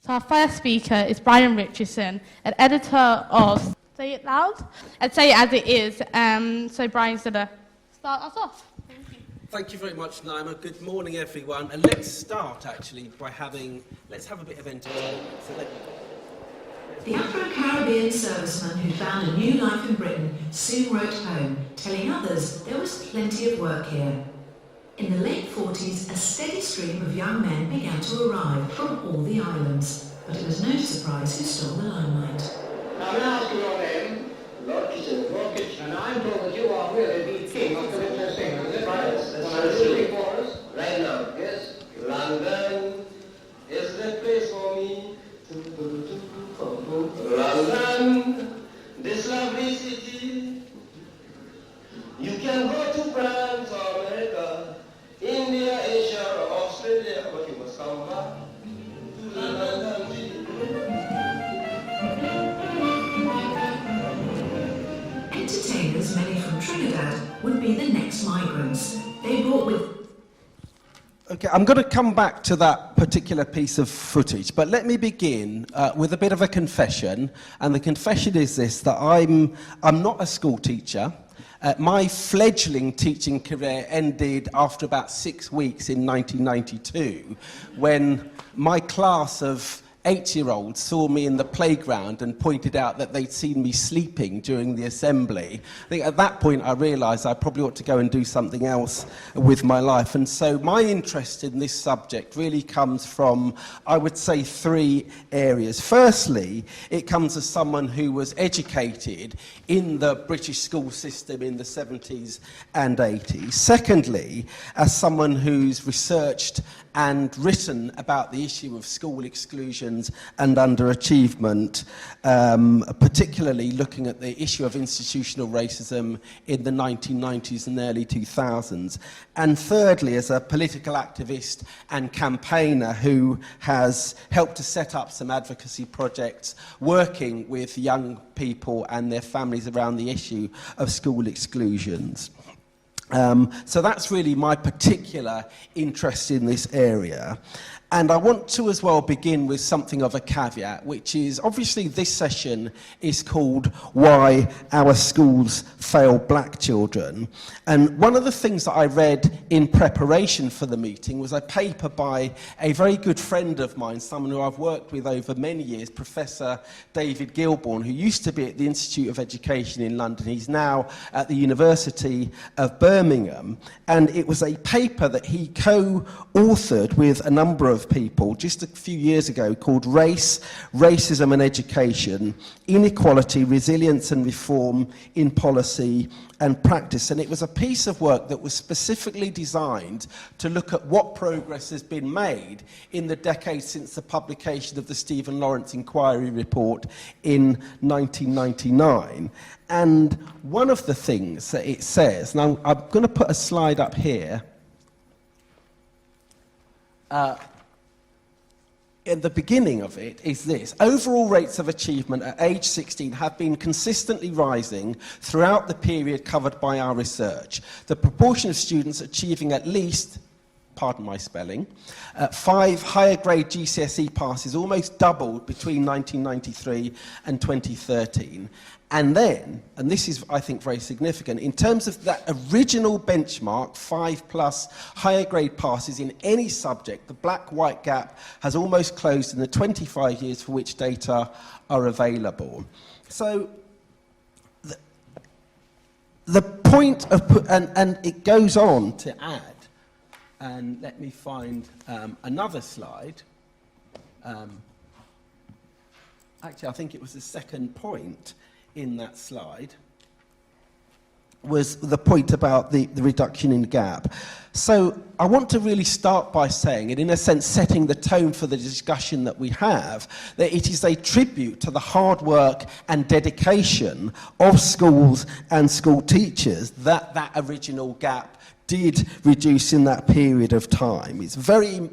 So our first speaker is Brian Richardson, an editor of Say It Loud, and Say It As It Is. So Brian's going to start us off. Thank you very much, Naima. Good morning, everyone. And let's start, actually, by let's have a bit of entertainment. The Afro-Caribbean serviceman who found a new life in Britain soon wrote home, telling others there was plenty of work here. In the late 40s, a steady stream of young men began to arrive from all the islands. But it was no surprise who stole the limelight. Now, may I ask you your name? Lord Kitchen. Lord Kitchen. And I'm told that you are really the king of the singer. Is it right? That's true. For us? Right now, yes. London is the place for me. London, this lovely city. You can go to France or America, India, Asia, or Australia, but you must come back to the London city. Entertainers, many from Trinidad, would be the next migrants. They brought with... Okay, I'm going to come back to that particular piece of footage, but let me begin with a bit of a confession. And the confession is this, that I'm not a school teacher. My fledgling teaching career ended after about 6 weeks in 1992, when my class of 8-year-olds saw me in the playground and pointed out that they'd seen me sleeping during the assembly. I think at that point I realised I probably ought to go and do something else with my life. And so my interest in this subject really comes from, I would say, 3 areas. Firstly, it comes as someone who was educated in the British school system in the 70s and 80s. Secondly, as someone who's researched and written about the issue of school exclusions and underachievement, particularly looking at the issue of institutional racism in the 1990s and early 2000s. And thirdly, as a political activist and campaigner who has helped to set up some advocacy projects working with young people and their families around the issue of school exclusions. So that's really my particular interest in this area. And I want to as well begin with something of a caveat, which is obviously this session is called Why Our Schools Fail Black Children. And one of the things that I read in preparation for the meeting was a paper by a very good friend of mine, someone who I've worked with over many years, Professor David Gilbourne, who used to be at the Institute of Education in London. He's now at the University of Birmingham. And it was a paper that he co-authored with a number of people just a few years ago called Race, Racism and Education, Inequality, Resilience and Reform in Policy and Practice. And it was a piece of work that was specifically designed to look at what progress has been made in the decades since the publication of the Stephen Lawrence Inquiry Report in 1999. And one of the things that it says, now I'm going to put a slide up here, at the beginning of it is this: overall rates of achievement at age 16 have been consistently rising throughout the period covered by our research. The proportion of students achieving at least, pardon my spelling, 5 higher grade GCSE passes almost doubled between 1993 and 2013. And then, and this is, I think, very significant, in terms of that original benchmark, 5+ higher grade passes in any subject, the black-white gap has almost closed in the 25 years for which data are available. So, the point of, and it goes on to add, and let me find another slide. Actually, I think it was the second point in that slide, was the point about the reduction in gap. So I want to really start by saying, and in a sense setting the tone for the discussion that we have, that it is a tribute to the hard work and dedication of schools and school teachers that that original gap did reduce in that period of time. It's a very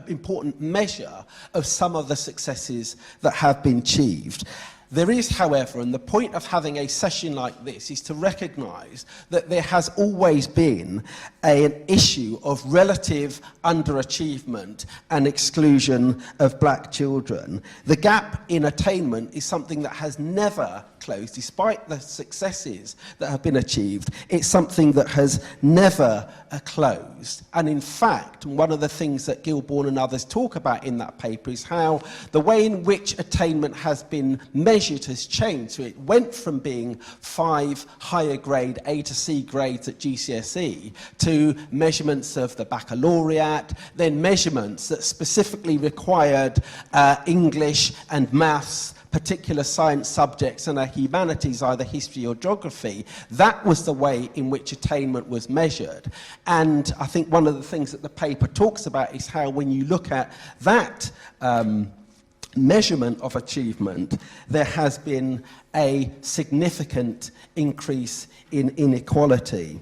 important measure of some of the successes that have been achieved. There is, however, and the point of having a session like this is to recognise that there has always been an issue of relative underachievement and exclusion of black children. The gap in attainment is something that has never closed, despite the successes that have been achieved. It's something that has never closed. And in fact, one of the things that Gilbourne and others talk about in that paper is how the way in which attainment has been measured has changed. So it went from being 5 higher grade A to C grades at GCSE to measurements of the baccalaureate, then measurements that specifically required English and maths, particular science subjects, and a humanities, either history or geography. That was the way in which attainment was measured. And I think one of the things that the paper talks about is how when you look at that measurement of achievement, there has been a significant increase in inequality.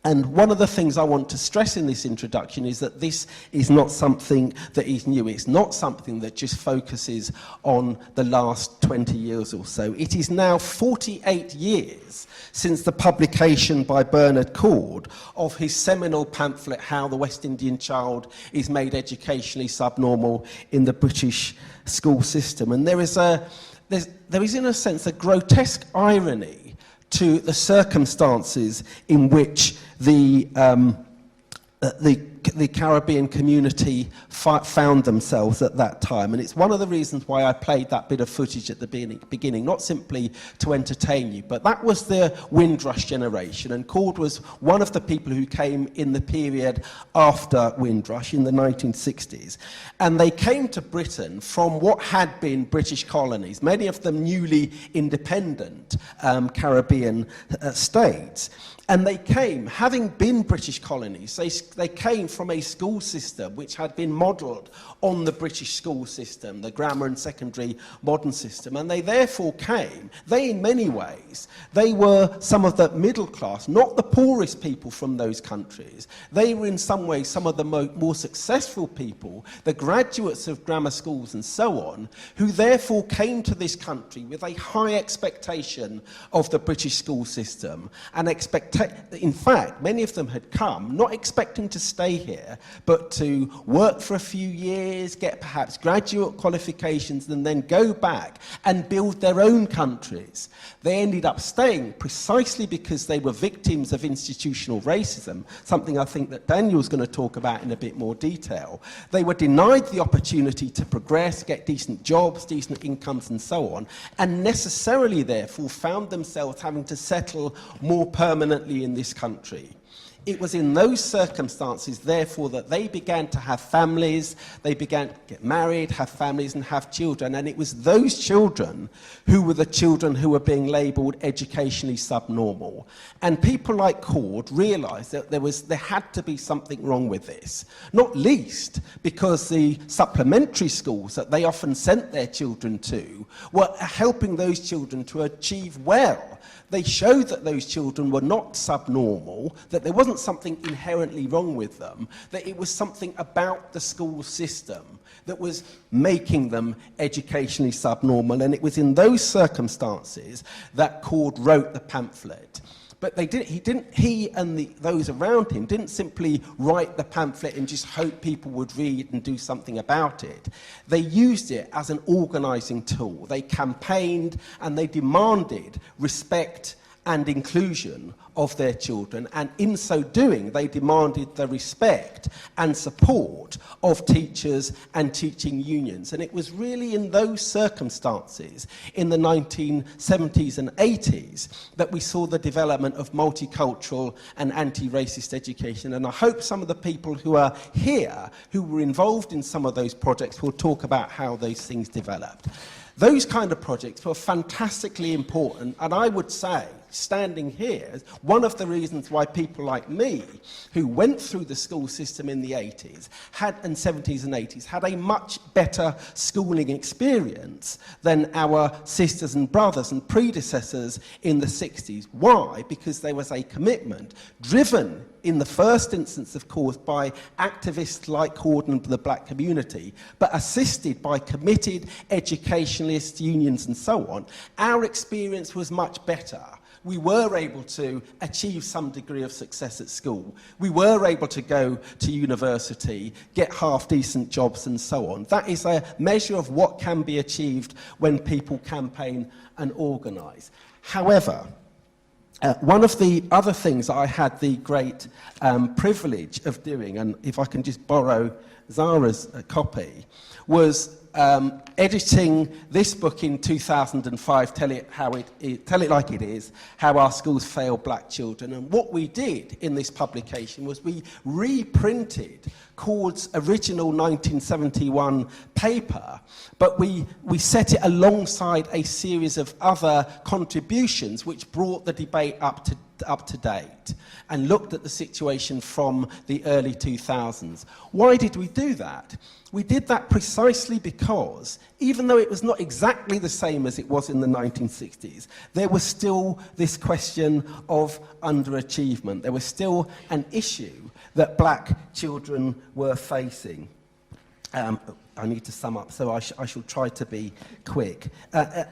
And one of the things I want to stress in this introduction is that this is not something that is new. It's not something that just focuses on the last 20 years or so. It is now 48 years since the publication by Bernard Cord of his seminal pamphlet, How the West Indian Child is Made Educationally Subnormal in the British School System. And there is, in a sense, a grotesque irony to the circumstances in which the Caribbean community found themselves at that time. And it's one of the reasons why I played that bit of footage at the beginning, not simply to entertain you, but that was the Windrush generation. And Cord was one of the people who came in the period after Windrush in the 1960s. And they came to Britain from what had been British colonies, many of them newly independent Caribbean states. And they came, having been British colonies, they came from a school system which had been modelled on the British school system, the grammar and secondary modern system. And they therefore came, in many ways, they were some of the middle class, not the poorest people from those countries. They were in some ways some of the more successful people, the graduates of grammar schools and so on, who therefore came to this country with a high expectation of the British school system, and in fact, many of them had come not expecting to stay here, but to work for a few years, get perhaps graduate qualifications, and then go back and build their own countries. They ended up staying precisely because they were victims of institutional racism, something I think that Daniel's going to talk about in a bit more detail. They were denied the opportunity to progress, get decent jobs, decent incomes, and so on, and necessarily, therefore, found themselves having to settle more permanently in this country. It was in those circumstances, therefore, that they began to have families, they began to get married, have families, and have children. And it was those children who were the children who were being labelled educationally subnormal. And people like Cord realised that there had to be something wrong with this, not least because the supplementary schools that they often sent their children to were helping those children to achieve well. They showed that those children were not subnormal, that there wasn't something inherently wrong with them, that it was something about the school system that was making them educationally subnormal. And it was in those circumstances that Cord wrote the pamphlet. But he and those around him didn't simply write the pamphlet and just hope people would read and do something about it. They used it as an organising tool. They campaigned and they demanded respect and inclusion of their children, and in so doing they demanded the respect and support of teachers and teaching unions. And it was really in those circumstances in the 1970s and 80s that we saw the development of multicultural and anti-racist education. And I hope some of the people who are here who were involved in some of those projects will talk about how those things developed. Those kind of projects were fantastically important, and I would say standing here, one of the reasons why people like me, who went through the school system in the 80s, and 70s and 80s, had a much better schooling experience than our sisters and brothers and predecessors in the 60s. Why? Because there was a commitment driven in the first instance, of course, by activists like Horden and the black community, but assisted by committed educationalist unions and so on. Our experience was much better. We were able to achieve some degree of success at school. We were able to go to university, get half-decent jobs and so on. That is a measure of what can be achieved when people campaign and organise. However, one of the other things I had the great privilege of doing, and if I can just borrow Zahra's copy, was editing this book in 2005, Tell It Like It Is, How Our Schools Fail Black Children. And what we did in this publication was we reprinted Cord's original 1971 paper, but we set it alongside a series of other contributions which brought the debate up to date and looked at the situation from the early 2000s. Why did we do that? We did that precisely because, even though it was not exactly the same as it was in the 1960s, there was still this question of underachievement. There was still an issue that black children were facing. I need to sum up, so I shall try to be quick.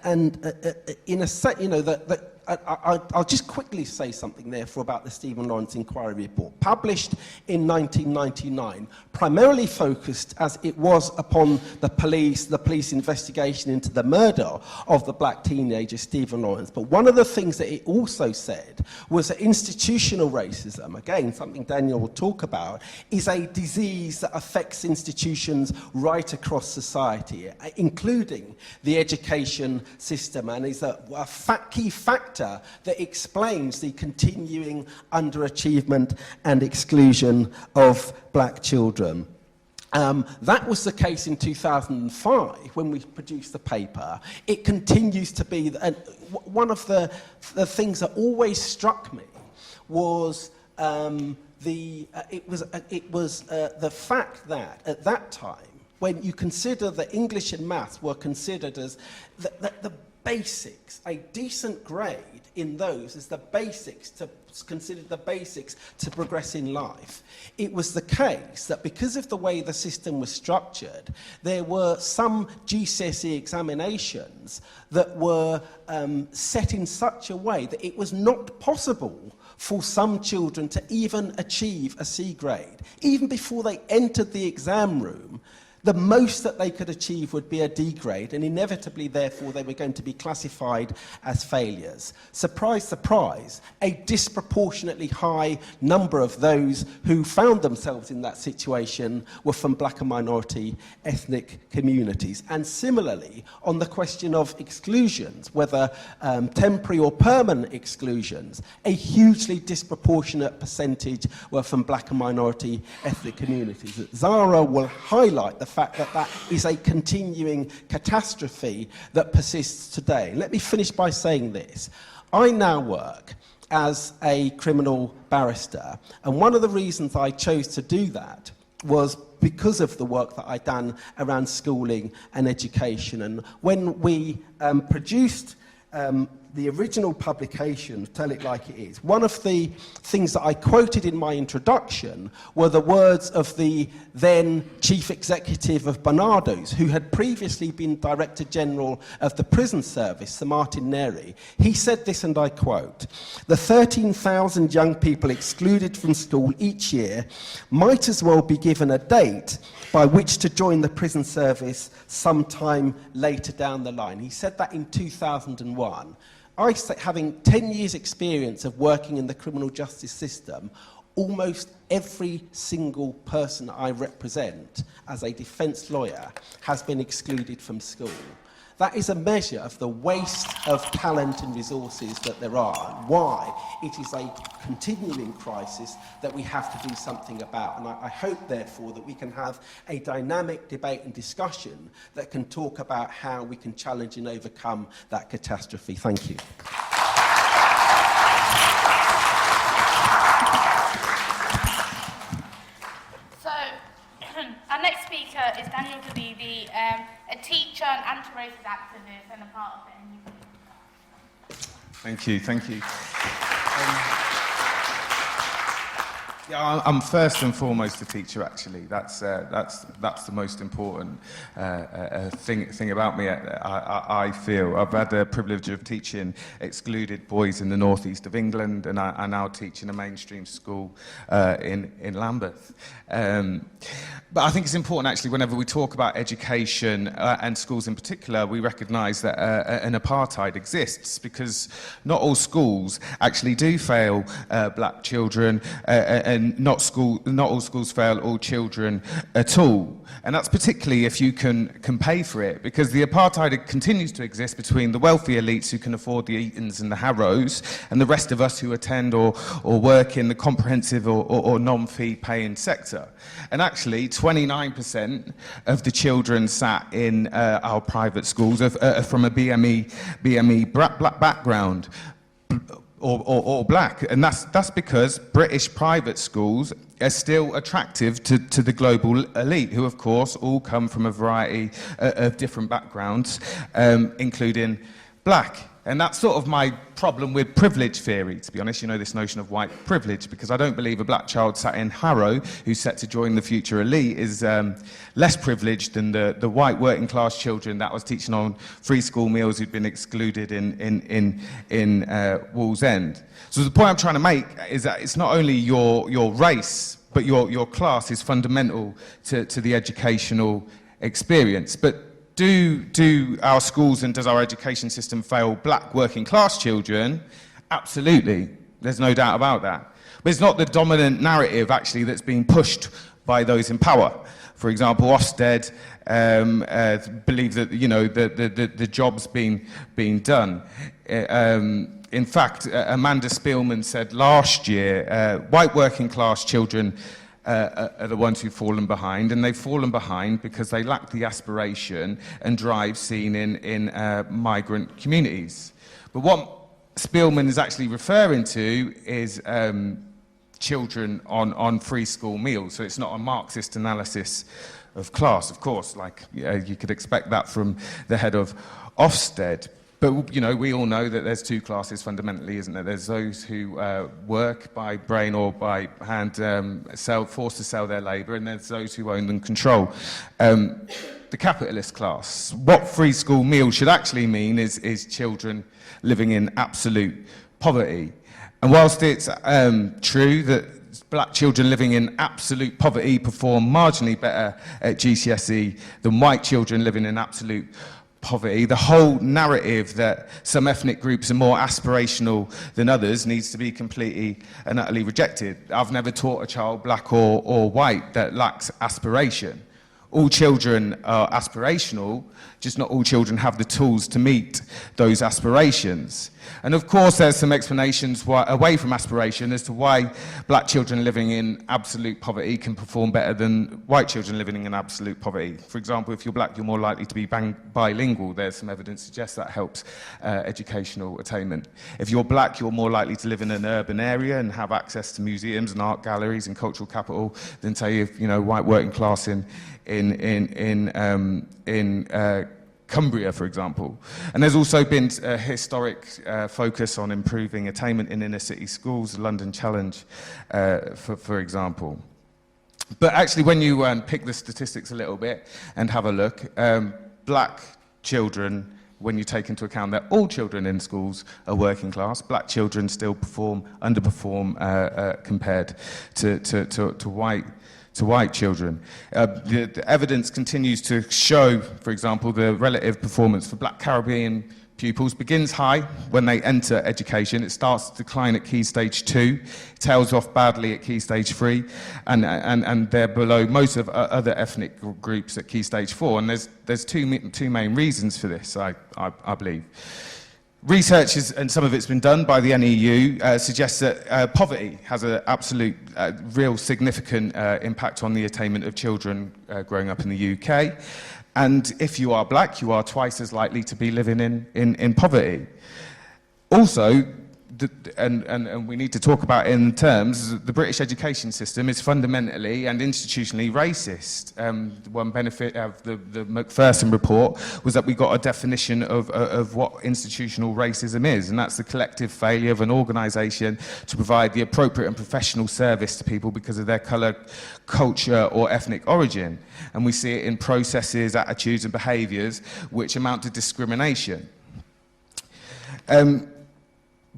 In a set, you know, I'll just quickly say something therefore about the Stephen Lawrence Inquiry Report, published in 1999, primarily focused as it was upon the police investigation into the murder of the black teenager Stephen Lawrence. But one of the things that it also said was that institutional racism, again, something Daniel will talk about, is a disease that affects institutions right across society, including the education system, and is a key factor that explains the continuing underachievement and exclusion of black children. That was the case in 2005 when we produced the paper. It continues to be, and one of the things that always struck me was the fact that at that time, when you consider that English and maths were considered as the basics, a decent grade in those is considered the basics to progress in life. It was the case that because of the way the system was structured, there were some GCSE examinations that were set in such a way that it was not possible for some children to even achieve a C grade. Even before they entered the exam room, the most that they could achieve would be a D grade, and inevitably, therefore, they were going to be classified as failures. Surprise, surprise, a disproportionately high number of those who found themselves in that situation were from black and minority ethnic communities. And similarly, on the question of exclusions, whether temporary or permanent exclusions, a hugely disproportionate percentage were from black and minority ethnic communities. Zahra will highlight the fact that that is a continuing catastrophe that persists today. Let me finish by saying this. I now work as a criminal barrister, and one of the reasons I chose to do that was because of the work that I'd done around schooling and education. And when we produced the original publication, Tell It Like It Is, one of the things that I quoted in my introduction were the words of the then chief executive of Barnardo's, who had previously been Director General of the Prison Service, Sir Martin Neri. He said this, and I quote, "The 13,000 young people excluded from school each year might as well be given a date by which to join the prison service sometime later down the line." He said that in 2001. I say, having 10 years' experience of working in the criminal justice system, almost every single person I represent as a defence lawyer has been excluded from school. That is a measure of the waste of talent and resources that there are, and why it is a continuing crisis that we have to do something about. And I hope, therefore, that we can have a dynamic debate and discussion that can talk about how we can challenge and overcome that catastrophe. Thank you. Our next speaker is Daniel Kebede, a teacher and anti-racist activist and a part of the NUP. Thank you, thank you. Yeah, I'm first and foremost a teacher, actually. That's the most important thing about me. I feel I've had the privilege of teaching excluded boys in the northeast of England, and I now teach in a mainstream school in Lambeth. But I think it's important, actually, whenever we talk about education and schools in particular, we recognise that an apartheid exists, because not all schools actually do fail black children, and not all schools fail all children at all. And that's particularly if you can pay for it, because the apartheid continues to exist between the wealthy elites who can afford the Eatons and the Harrows, and the rest of us who attend or work in the comprehensive or non-fee paying sector. And actually, 29% of the children sat in our private schools are from a BME black background. Or black, and that's because British private schools are still attractive to the global elite, who of course all come from a variety of different backgrounds, including black. And that's sort of my problem with privilege theory, to be honest, this notion of white privilege, because I don't believe a black child sat in Harrow who's set to join the future elite is less privileged than the white working class children that was teaching on free school meals who'd been excluded in Wallsend. So the point I'm trying to make is that it's not only your race, but your class is fundamental to the educational experience. But do our schools and does our education system fail black working class children? Absolutely, there's no doubt about that. But it's not the dominant narrative actually that's being pushed by those in power. For example, Ofsted believe that the job's being done. In fact, Amanda Spielman said last year, white working class children are the ones who've fallen behind, and they've fallen behind because they lack the aspiration and drive seen in migrant communities. But what Spielman is actually referring to is children on free school meals, so it's not a Marxist analysis of class, of course, like you could expect that from the head of Ofsted. But, we all know that there's two classes fundamentally, isn't there? There's those who work by brain or by hand, forced to sell their labour, and there's those who own and control. The capitalist class. What free school meal should actually mean is children living in absolute poverty. And whilst it's true that black children living in absolute poverty perform marginally better at GCSE than white children living in absolute poverty, the whole narrative that some ethnic groups are more aspirational than others needs to be completely and utterly rejected. I've never taught a child, black or white, that lacks aspiration. All children are aspirational, just not all children have the tools to meet those aspirations. And of course, there's some explanations away from aspiration as to why black children living in absolute poverty can perform better than white children living in absolute poverty. For example, if you're black, you're more likely to be bilingual. There's some evidence to suggest that helps educational attainment. If you're black, you're more likely to live in an urban area and have access to museums and art galleries and cultural capital than, say, if white working class in Cumbria, for example. And there's also been a historic focus on improving attainment in inner city schools, the London Challenge, for example. But actually, when you pick the statistics a little bit and have a look, black children, when you take into account that all children in schools are working class, black children still underperform compared to white children. The evidence continues to show, for example, the relative performance for black Caribbean pupils begins high when they enter education. It starts to decline at Key Stage 2, tails off badly at Key Stage 3, and they're below most of other ethnic groups at Key Stage 4. And there's two main reasons for this, I believe. Research, and some of it's been done by the NEU, suggests that poverty has an absolute, real significant impact on the attainment of children growing up in the UK. And if you are black, you are twice as likely to be living in poverty. Also, and we need to talk about it in terms, the British education system is fundamentally and institutionally racist. One benefit of the Macpherson report was that we got a definition of what institutional racism is, and that's the collective failure of an organisation to provide the appropriate and professional service to people because of their colour, culture or ethnic origin. And we see it in processes, attitudes and behaviours which amount to discrimination.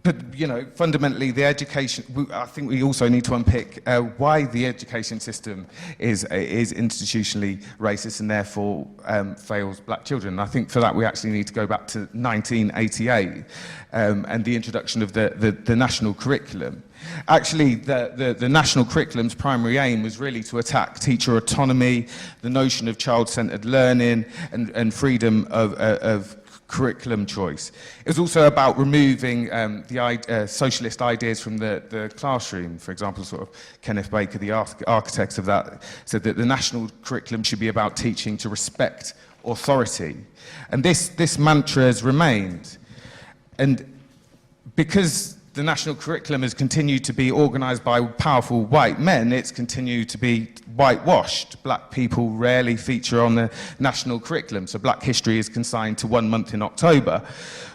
But, you know, fundamentally, the education, I think we also need to unpick why the education system is institutionally racist and therefore fails black children. And I think for that we actually need to go back to 1988 and the introduction of the national curriculum. Actually, the national curriculum's primary aim was really to attack teacher autonomy, the notion of child-centred learning and freedom of curriculum choice. It was also about removing the socialist ideas from the classroom. For example, sort of Kenneth Baker, the architect of that, said that the national curriculum should be about teaching to respect authority. And this mantra has remained. And because the national curriculum has continued to be organised by powerful white men, it's continued to be whitewashed. Black people rarely feature on the national curriculum, so black history is consigned to 1 month in October.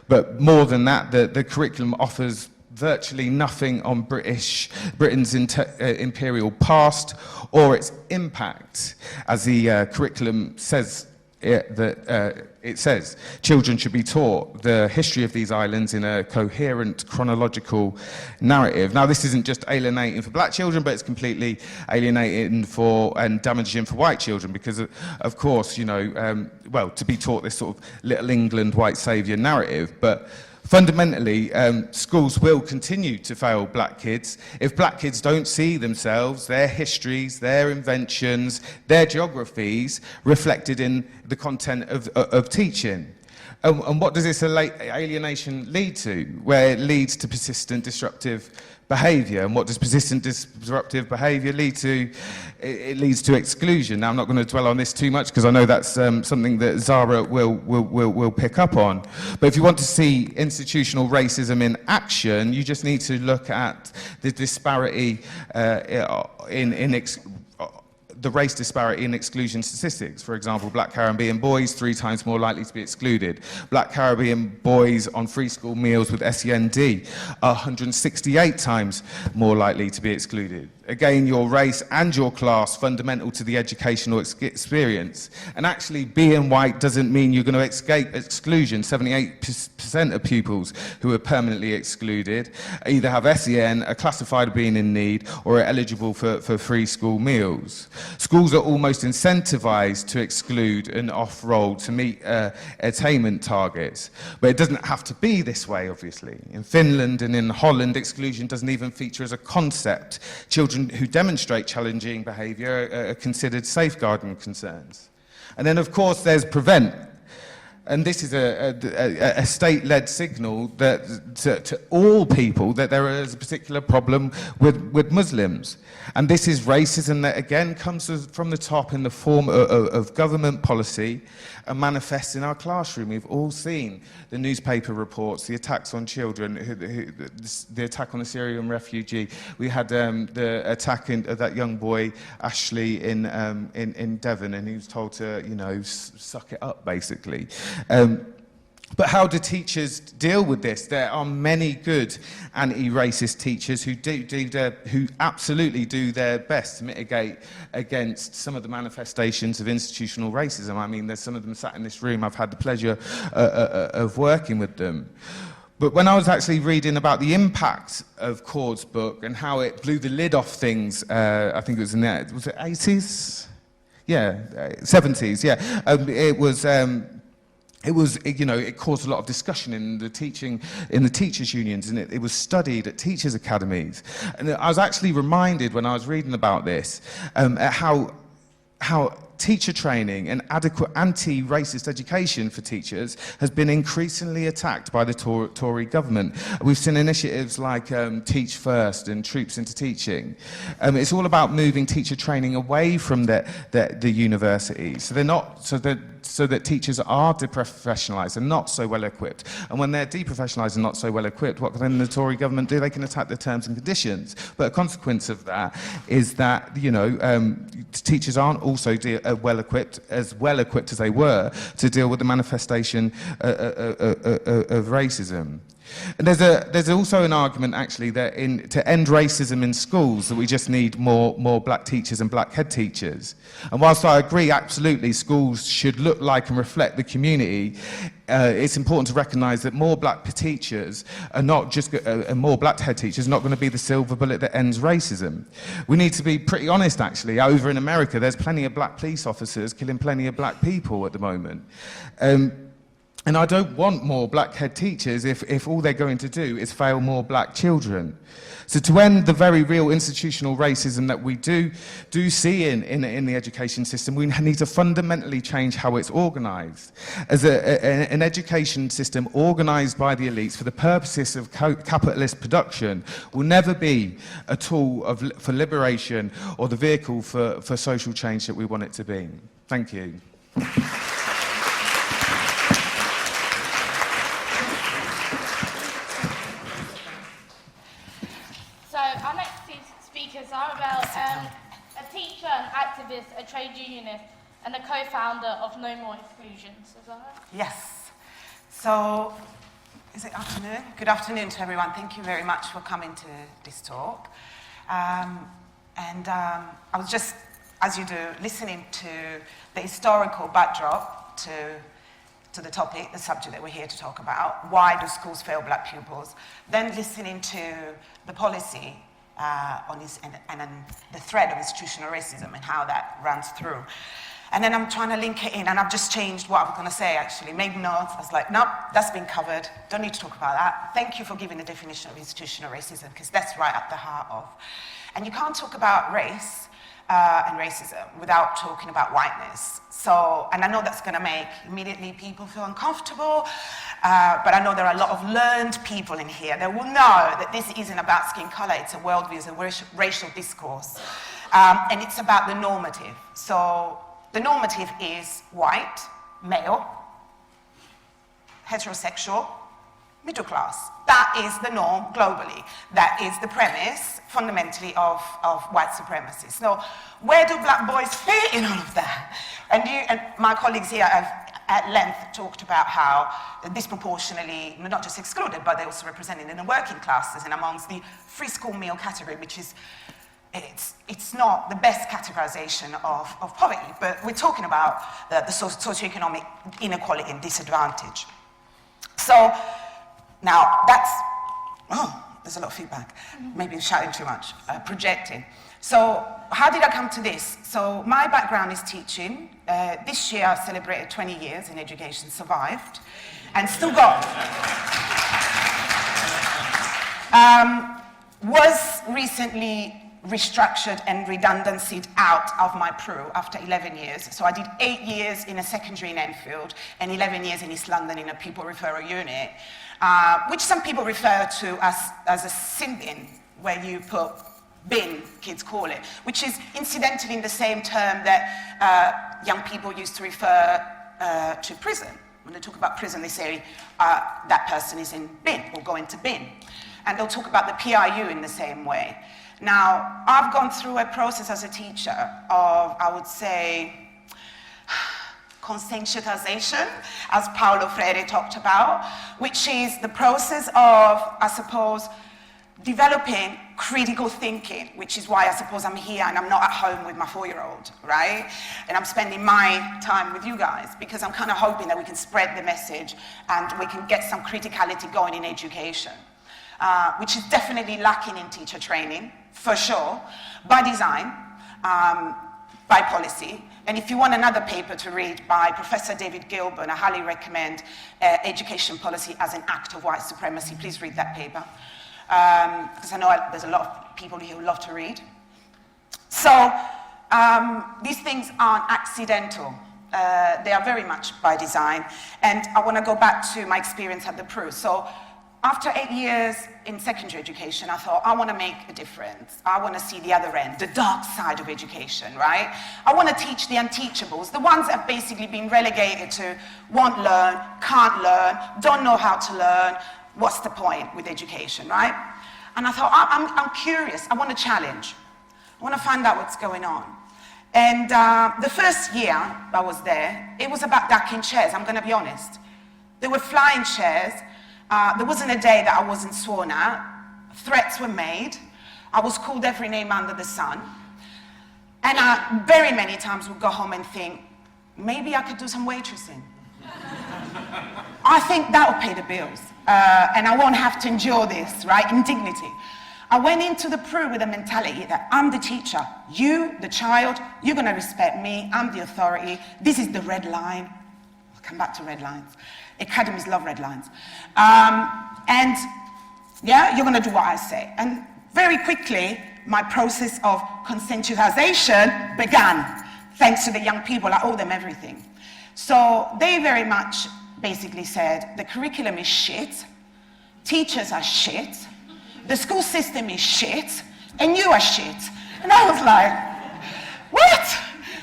But more than that, the curriculum offers virtually nothing on Britain's imperial past or its impact. As the curriculum says, it says children should be taught the history of these islands in a coherent chronological narrative. Now, this isn't just alienating for black children, but it's completely alienating for and damaging for white children because, of course, you know, well, to be taught this sort of Little England white saviour narrative, but fundamentally, schools will continue to fail black kids if black kids don't see themselves, their histories, their inventions, their geographies reflected in the content of teaching. And what does this alienation lead to? Where it leads to persistent disruptive behaviour. And what does persistent disruptive behaviour lead to? It leads to exclusion. Now, I'm not going to dwell on this too much because I know that's something that Zahra will pick up on. But if you want to see institutional racism in action, you just need to look at the disparity the race disparity in exclusion statistics. For example, black Caribbean boys 3 times more likely to be excluded. Black Caribbean boys on free school meals with SEND are 168 times more likely to be excluded. Again, your race and your class fundamental to the educational experience. And actually, being white doesn't mean you're going to escape exclusion. 78% of pupils who are permanently excluded either have SEN, are classified as being in need, or are eligible for free school meals. Schools are almost incentivized to exclude and off-roll to meet attainment targets. But it doesn't have to be this way, obviously. In Finland and in Holland, exclusion doesn't even feature as a concept. Children who demonstrate challenging behaviour are considered safeguarding concerns. And then, of course, there's prevent. And this is a state-led signal that to all people that there is a particular problem with Muslims. And this is racism that, again, comes from the top in the form of government policy and manifests in our classroom. We've all seen the newspaper reports, the attacks on children, the attack on a Syrian refugee. We had the attack of that young boy, Ashley, in Devon, and he was told to, you know, suck it up, basically. But how do teachers deal with this? There are many good anti-racist teachers who absolutely do their best to mitigate against some of the manifestations of institutional racism. I mean, there's some of them sat in this room. I've had the pleasure of working with them. But when I was actually reading about the impact of Cord's book and how it blew the lid off things, I think it was in the, was it 80s? Yeah, 70s, yeah. It was, you know, it caused a lot of discussion in the teachers' unions, and it was studied at teachers' academies. And I was actually reminded when I was reading about this, at how teacher training and adequate anti-racist education for teachers has been increasingly attacked by the Tory government. We've seen initiatives like Teach First and Troops into Teaching. It's all about moving teacher training away from the universities, so that teachers are deprofessionalised and not so well equipped. And when they're deprofessionalised and not so well equipped, what can the Tory government do? They can attack the terms and conditions. But a consequence of that is that, teachers aren't also well equipped as they were to deal with the manifestation of racism. And there's also an argument, actually, that to end racism in schools, that we just need more black teachers and black head teachers. And whilst I agree, absolutely, schools should look like and reflect the community, it's important to recognise that more black teachers are not just, more black head teachers are not going to be the silver bullet that ends racism. We need to be pretty honest, actually. Over in America, there's plenty of black police officers killing plenty of black people at the moment. And I don't want more black head teachers if all they're going to do is fail more black children. So to end the very real institutional racism that we do see in the education system, we need to fundamentally change how it's organised. As an education system organised by the elites for the purposes of capitalist production will never be a tool for liberation or the vehicle for social change that we want it to be. Thank you. Our next speaker is Zahra Bei, a teacher, an activist, a trade unionist, and a co-founder of No More Exclusion. So Zahra? Yes. So, is it afternoon? Good afternoon to everyone. Thank you very much for coming to this talk. I was just, as you do, listening to the historical backdrop to the topic, the subject that we're here to talk about. Why do schools fail black pupils? Then listening to the policy and then the thread of institutional racism and how that runs through. And then I'm trying to link it in, and I've just changed what I was going to say, actually. Made notes. I was like, nope, that's been covered. Don't need to talk about that. Thank you for giving the definition of institutional racism, because that's right at the heart of. And you can't talk about race and racism without talking about whiteness. So, and I know that's going to make immediately people feel uncomfortable, but I know there are a lot of learned people in here that will know that this isn't about skin color, it's a worldview, it's a racial discourse. And it's about the normative. So the normative is white, male, heterosexual, middle class. That is the norm globally. That is the premise, fundamentally, of white supremacy. So where do black boys fit in all of that? And my colleagues here have at length talked about how disproportionately, not just excluded, but they're also represented in the working classes and amongst the free school meal category, which is, it's not the best categorization of poverty, but we're talking about the socioeconomic inequality and disadvantage. So, now, there's a lot of feedback. Maybe I'm shouting too much, projecting. So, how did I come to this? So, my background is teaching. This year, I celebrated 20 years in education, survived, and still got. Was recently restructured and redundancied out of my PRU after 11 years. So I did 8 years in a secondary in Enfield and 11 years in East London in a pupil referral unit, which some people refer to as a sin bin, where you put bin, kids call it, which is incidentally in the same term that young people used to refer to prison. When they talk about prison, they say that person is in bin or going to bin. And they'll talk about the PRU in the same way. Now, I've gone through a process as a teacher of, I would say, conscientization, as Paulo Freire talked about, which is the process of, I suppose, developing critical thinking, which is why I suppose I'm here and I'm not at home with my 4-year-old, right? And I'm spending my time with you guys because I'm kind of hoping that we can spread the message and we can get some criticality going in education, which is definitely lacking in teacher training, for sure, by design, by policy. And if you want another paper to read by Professor David Gilbert, I highly recommend Education Policy as an Act of White Supremacy. Please read that paper. Because I know there's a lot of people here who love to read. So, these things aren't accidental. They are very much by design. And I want to go back to my experience at the Peru. So after 8 years in secondary education, I thought, I want to make a difference. I want to see the other end, the dark side of education, right? I want to teach the unteachables, the ones that have basically been relegated to won't learn, can't learn, don't know how to learn. What's the point with education, right? And I thought, I'm curious. I want to challenge. I want to find out what's going on. And the first year I was there, it was about ducking chairs, I'm going to be honest. There were flying chairs. There wasn't a day that I wasn't sworn at. Threats were made. I was called every name under the sun. And I very many times would go home and think, maybe I could do some waitressing. I think that will pay the bills. And I won't have to endure this, right? Indignity. I went into the Peru with a mentality that I'm the teacher. You, the child, you're going to respect me. I'm the authority. This is the red line. I'll come back to red lines. Academies love red lines. And yeah, you're going to do what I say. And very quickly, my process of conscientization began. Thanks to the young people, I owe them everything. So they very much basically said, the curriculum is shit, teachers are shit, the school system is shit, and you are shit. And I was like, what?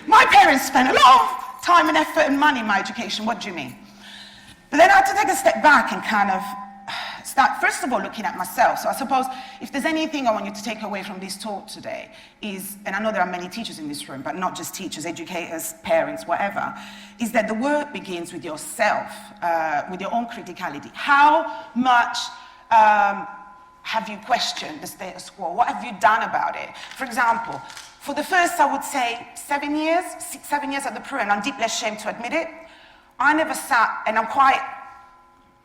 My parents spent a lot of time and effort and money in my education, what do you mean? But then I had to take a step back and kind of start, first of all, looking at myself. So I suppose if there's anything I want you to take away from this talk today is, and I know there are many teachers in this room, but not just teachers, educators, parents, whatever, is that the work begins with yourself, with your own criticality. How much have you questioned the status quo? What have you done about it? For example, for the first, I would say, 7 years, 6, 7 years at the Peru, and I'm deeply ashamed to admit it, I never sat, and I'm quite,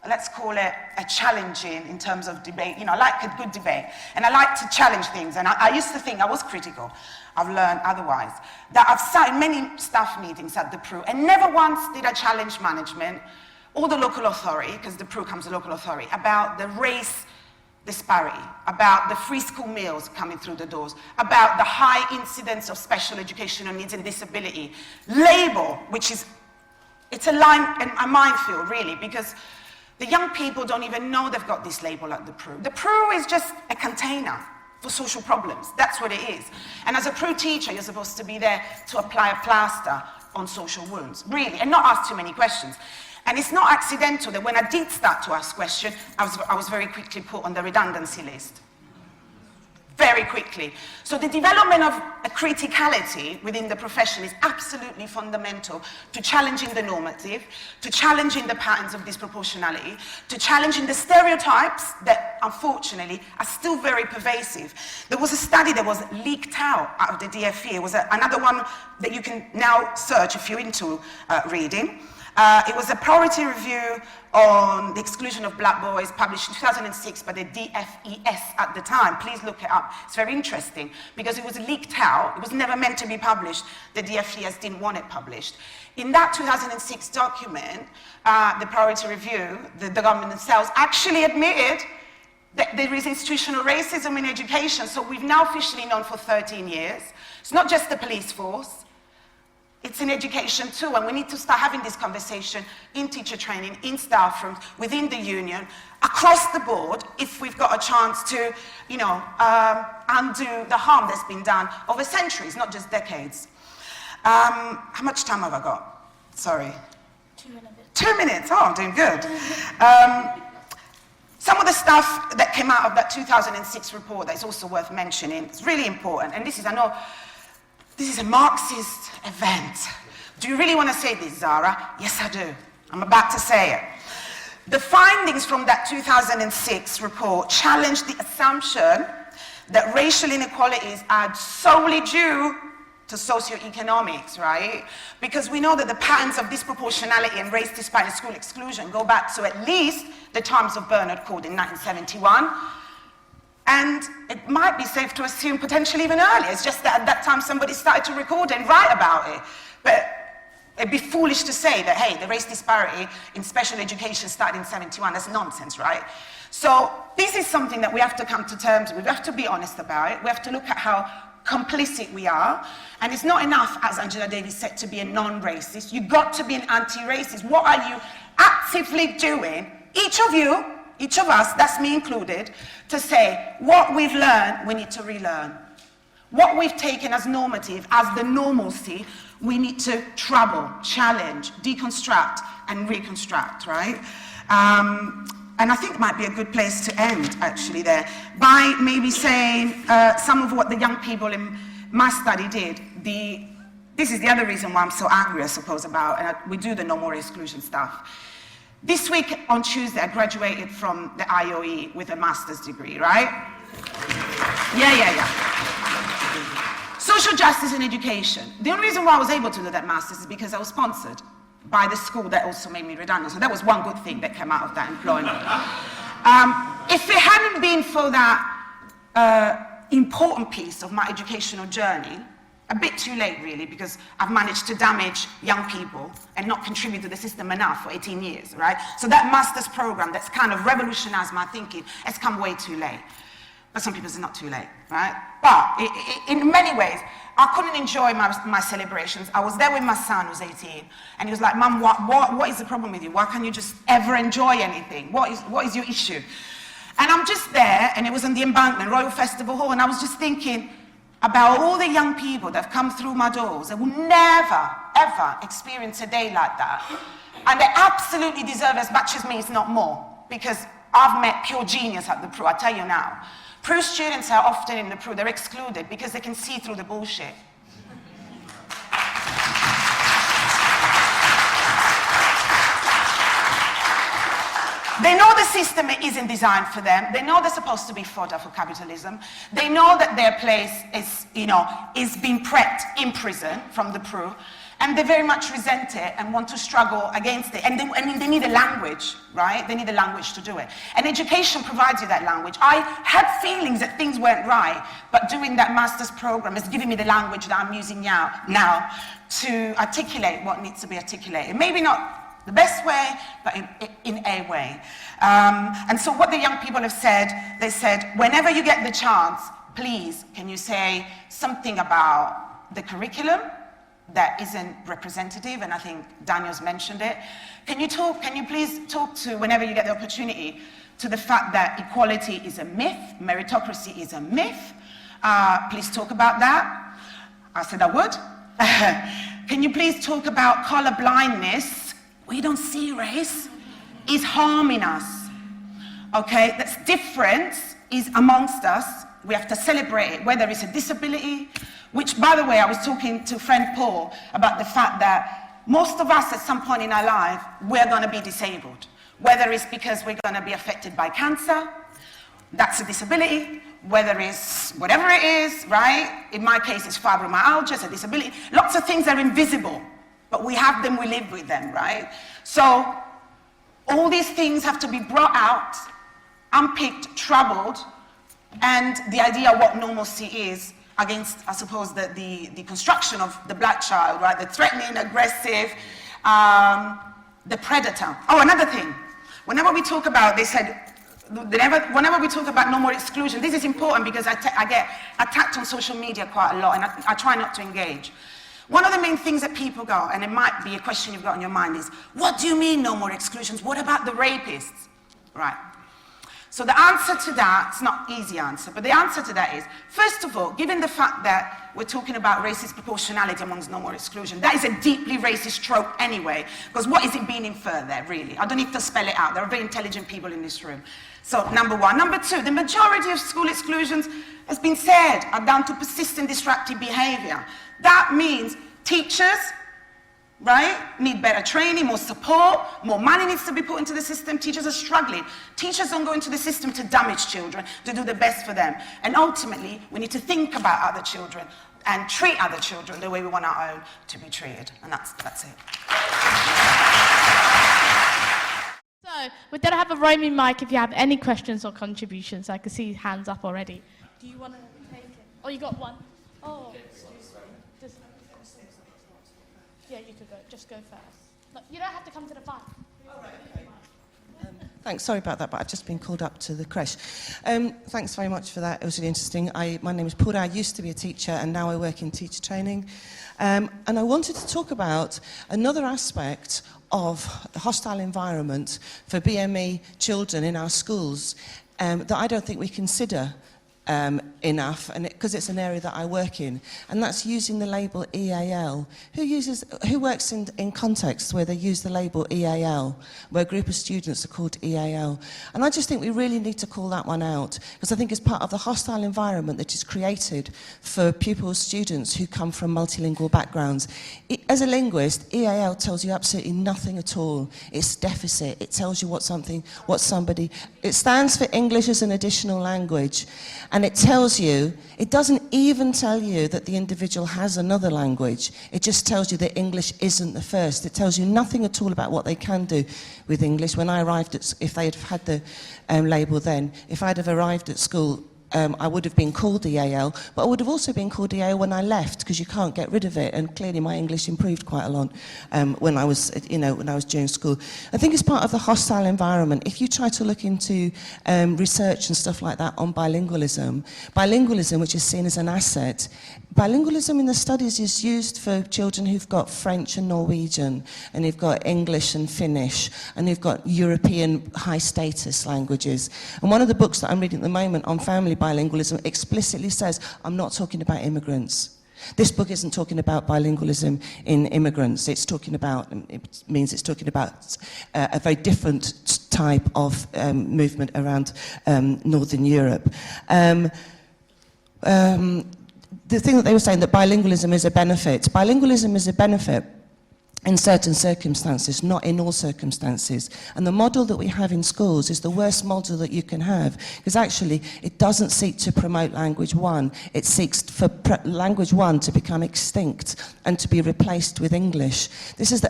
let's call it a challenging in terms of debate. You know, I like a good debate, and I like to challenge things, and I used to think I was critical. I've learned otherwise. That I've sat in many staff meetings at the Peru, and never once did I challenge management or the local authority, because the Peru comes the local authority, about the race disparity, about the free school meals coming through the doors, about the high incidence of special educational needs and disability. Label, which is, it's a line, a minefield really, because the young people don't even know they've got this label at the Peru. The Peru is just a container for social problems. That's what it is. And as a Peru teacher, you're supposed to be there to apply a plaster on social wounds, really, and not ask too many questions. And it's not accidental that when I did start to ask questions, I was very quickly put on the redundancy list. Very quickly. So the development of a criticality within the profession is absolutely fundamental to challenging the normative, to challenging the patterns of disproportionality, to challenging the stereotypes that unfortunately are still very pervasive. There was a study that was leaked out of the DFE. It was another one that you can now search if you're into reading. It was a priority review on the exclusion of black boys published in 2006 by the DFES at the time. Please look it up. It's very interesting because it was leaked out. It was never meant to be published. The DFES didn't want it published. In that 2006 document, the priority review, the government themselves actually admitted that there is institutional racism in education. So we've now officially known for 13 years. It's not just the police force. It's in education too, and we need to start having this conversation in teacher training, in staff rooms, within the union, across the board, if we've got a chance to, you know, undo the harm that's been done over centuries, not just decades. How much time have I got? Sorry. 2 minutes. 2 minutes, oh, I'm doing good. Some of the stuff that came out of that 2006 report that is also worth mentioning, it's really important, and this is, I know, this is a Marxist event. Do you really want to say this, Zahra? Yes, I do. I'm about to say it. The findings from that 2006 report challenged the assumption that racial inequalities are solely due to socioeconomics, right? Because we know that the patterns of disproportionality and race disparity in school exclusion go back to at least the times of Bernard Court in 1971. And it might be safe to assume potentially even earlier. It's just that at that time somebody started to record and write about it. But it'd be foolish to say that, hey, the race disparity in special education started in 71. That's nonsense, right? So this is something that we have to come to terms with. We have to be honest about it. We have to look at how complicit we are. And it's not enough, as Angela Davis said, to be a non-racist. You've got to be an anti-racist. What are you actively doing, each of you, each of us, that's me included, to say what we've learned, we need to relearn. What we've taken as normative, as the normalcy, we need to trouble, challenge, deconstruct, and reconstruct, right? And I think it might be a good place to end, actually, there, by maybe saying some of what the young people in my study did. This is the other reason why I'm so angry, I suppose, about, and we do the no more exclusion stuff. This week, on Tuesday, I graduated from the IOE with a master's degree, right? Yeah. Social justice in education. The only reason why I was able to do that master's is because I was sponsored by the school that also made me redundant. So that was one good thing that came out of that employment. If it hadn't been for that important piece of my educational journey, a bit too late really, because I've managed to damage young people and not contribute to the system enough for 18 years, right? So that master's program that's kind of revolutionized my thinking has come way too late. But some people say not too late, right? But in many ways, I couldn't enjoy my celebrations. I was there with my son who's 18, and he was like, Mum, what is the problem with you? Why can't you just ever enjoy anything? What is your issue? And I'm just there, and it was on the Embankment, Royal Festival Hall, and I was just thinking about all the young people that have come through my doors that will never, ever experience a day like that. And they absolutely deserve as much as me, if not more, because I've met pure genius at the Pro, I tell you now. Pro students are often in the Pro, they're excluded because they can see through the bullshit. They know the system isn't designed for them. They know they're supposed to be fodder for capitalism. They know that their place is being prepped in prison from the Pro, and they very much resent it and want to struggle against it. And they need a language, right? They need a language to do it. And education provides you that language. I had feelings that things weren't right, but doing that master's program is giving me the language that I'm using now to articulate what needs to be articulated. Maybe not the best way, but in a way. And so what the young people have said, they said, whenever you get the chance, please, can you say something about the curriculum that isn't representative? And I think Daniel's mentioned it. Can you please talk to, whenever you get the opportunity, to the fact that equality is a myth, meritocracy is a myth? Please talk about that. I said I would. Can you please talk about color blindness? We don't see race, is harming us, okay? That's difference is amongst us. We have to celebrate it, whether it's a disability, which, by the way, I was talking to friend Paul about the fact that most of us at some point in our life, we're gonna be disabled. Whether it's because we're gonna be affected by cancer, that's a disability, whether it's whatever it is, right? In my case, it's fibromyalgia, it's a disability. Lots of things are invisible. But we have them, we live with them, right? So all these things have to be brought out, unpicked, troubled, and the idea of what normalcy is against, I suppose, the construction of the black child, right? The threatening, aggressive, the predator. Oh, another thing. Whenever we talk about, they said, whenever we talk about no more exclusion, this is important because I get attacked on social media quite a lot, and I try not to engage. One of the main things that people go, and it might be a question you've got in your mind, is, what do you mean no more exclusions? What about the rapists? Right. So the answer to that, it's not an easy answer, but the answer to that is, first of all, given the fact that we're talking about racist proportionality amongst no more exclusion, that is a deeply racist trope anyway, because what is it being inferred there, really? I don't need to spell it out. There are very intelligent people in this room. So, number one. Number two, the majority of school exclusions, has been said, are down to persistent disruptive behavior. That means teachers, right, need better training, more support, more money needs to be put into the system. Teachers are struggling. Teachers don't go into the system to damage children, to do the best for them. And ultimately, we need to think about other children and treat other children the way we want our own to be treated. And that's it. So, we're going to have a roaming mic if you have any questions or contributions. I can see hands up already. Do you want to take it? Oh, you got one? Oh. Yeah, you could go. Just go first. No, you don't have to come to the front. Thanks, sorry about that, but I've just been called up to the creche. Thanks very much for that, it was really interesting. My name is Pura, I used to be a teacher and now I work in teacher training. And I wanted to talk about another aspect of the hostile environment for BME children in our schools that I don't think we consider enough, and because it's an area that I work in, and that's using the label EAL. Who works in contexts where they use the label EAL, where a group of students are called EAL? And I just think we really need to call that one out, because I think it's part of the hostile environment that is created for pupils, students who come from multilingual backgrounds. As a linguist, EAL tells you absolutely nothing at all. It's deficit. It tells you it stands for English as an additional language. And it tells you, it doesn't even tell you that the individual has another language. It just tells you that English isn't the first. It tells you nothing at all about what they can do with English. When I arrived if they had had the label then, if I'd have arrived at school, I would have been called EAL, but I would have also been called EAL when I left, because you can't get rid of it, and clearly my English improved quite a lot when I was during school. I think it's part of the hostile environment. If you try to look into research and stuff like that on bilingualism, which is seen as an asset, bilingualism in the studies is used for children who've got French and Norwegian, and who've got English and Finnish, and who've got European high-status languages. And one of the books that I'm reading at the moment on family bilingualism explicitly says, I'm not talking about immigrants. This book isn't talking about bilingualism in immigrants. It's talking about a very different type of movement around Northern Europe. The thing that they were saying, that bilingualism is a benefit. Bilingualism is a benefit in certain circumstances, not in all circumstances. And the model that we have in schools is the worst model that you can have, because actually it doesn't seek to promote language one. It seeks for language one to become extinct and to be replaced with English. This is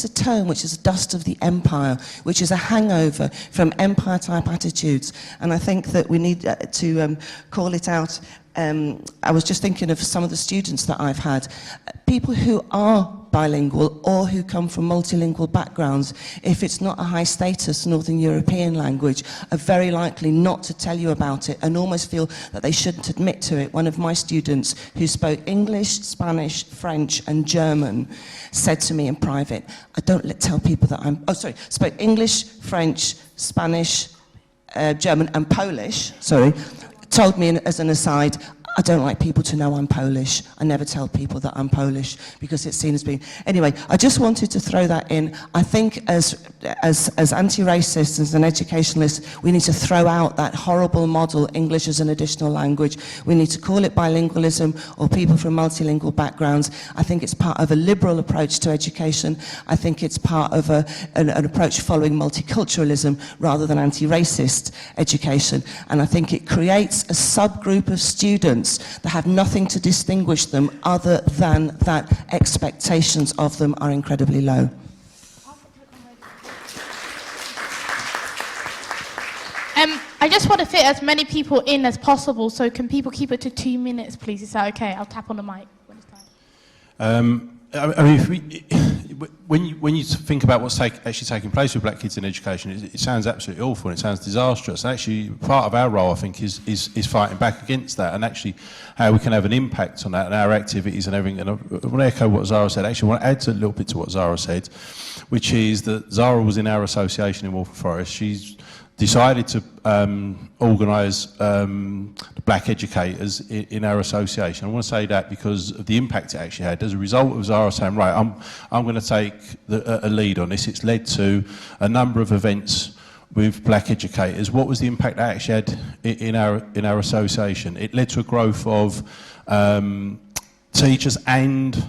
a term which is dust of the empire, which is a hangover from empire-type attitudes. And I think that we need to call it out. I was just thinking of some of the students that I've had, people who are bilingual or who come from multilingual backgrounds, if it's not a high status Northern European language, are very likely not to tell you about it and almost feel that they shouldn't admit to it. One of my students who spoke English, Spanish, French and German said to me in private, I don't tell people that spoke English, French, Spanish, German and Polish, told me as an aside, I don't like people to know I'm Polish. I never tell people that I'm Polish because it's seen as being... Anyway, I just wanted to throw that in. I think as anti-racists, as an educationalist, we need to throw out that horrible model, English as an additional language. We need to call it bilingualism or people from multilingual backgrounds. I think it's part of a liberal approach to education. I think it's part of an approach following multiculturalism rather than anti-racist education. And I think it creates a subgroup of students that have nothing to distinguish them other than that expectations of them are incredibly low. I just want to fit as many people in as possible, so can people keep it to 2 minutes, please? Is that okay? I'll tap on the mic when it's time. I mean, when you think about what's actually taking place with black kids in education, it sounds absolutely awful and it sounds disastrous. And actually, part of our role, I think, is fighting back against that, and actually how we can have an impact on that and our activities and everything. And I want to echo what Zahra said. Actually, I want to add a little bit to what Zahra said, which is that Zahra was in our association in Waltham Forest. She's decided to organise the black educators in our association. I want to say that because of the impact it actually had. As a result of Zahra saying, right, I'm going to take a lead on this, it's led to a number of events with black educators. What was the impact that actually had in our association? It led to a growth of teachers and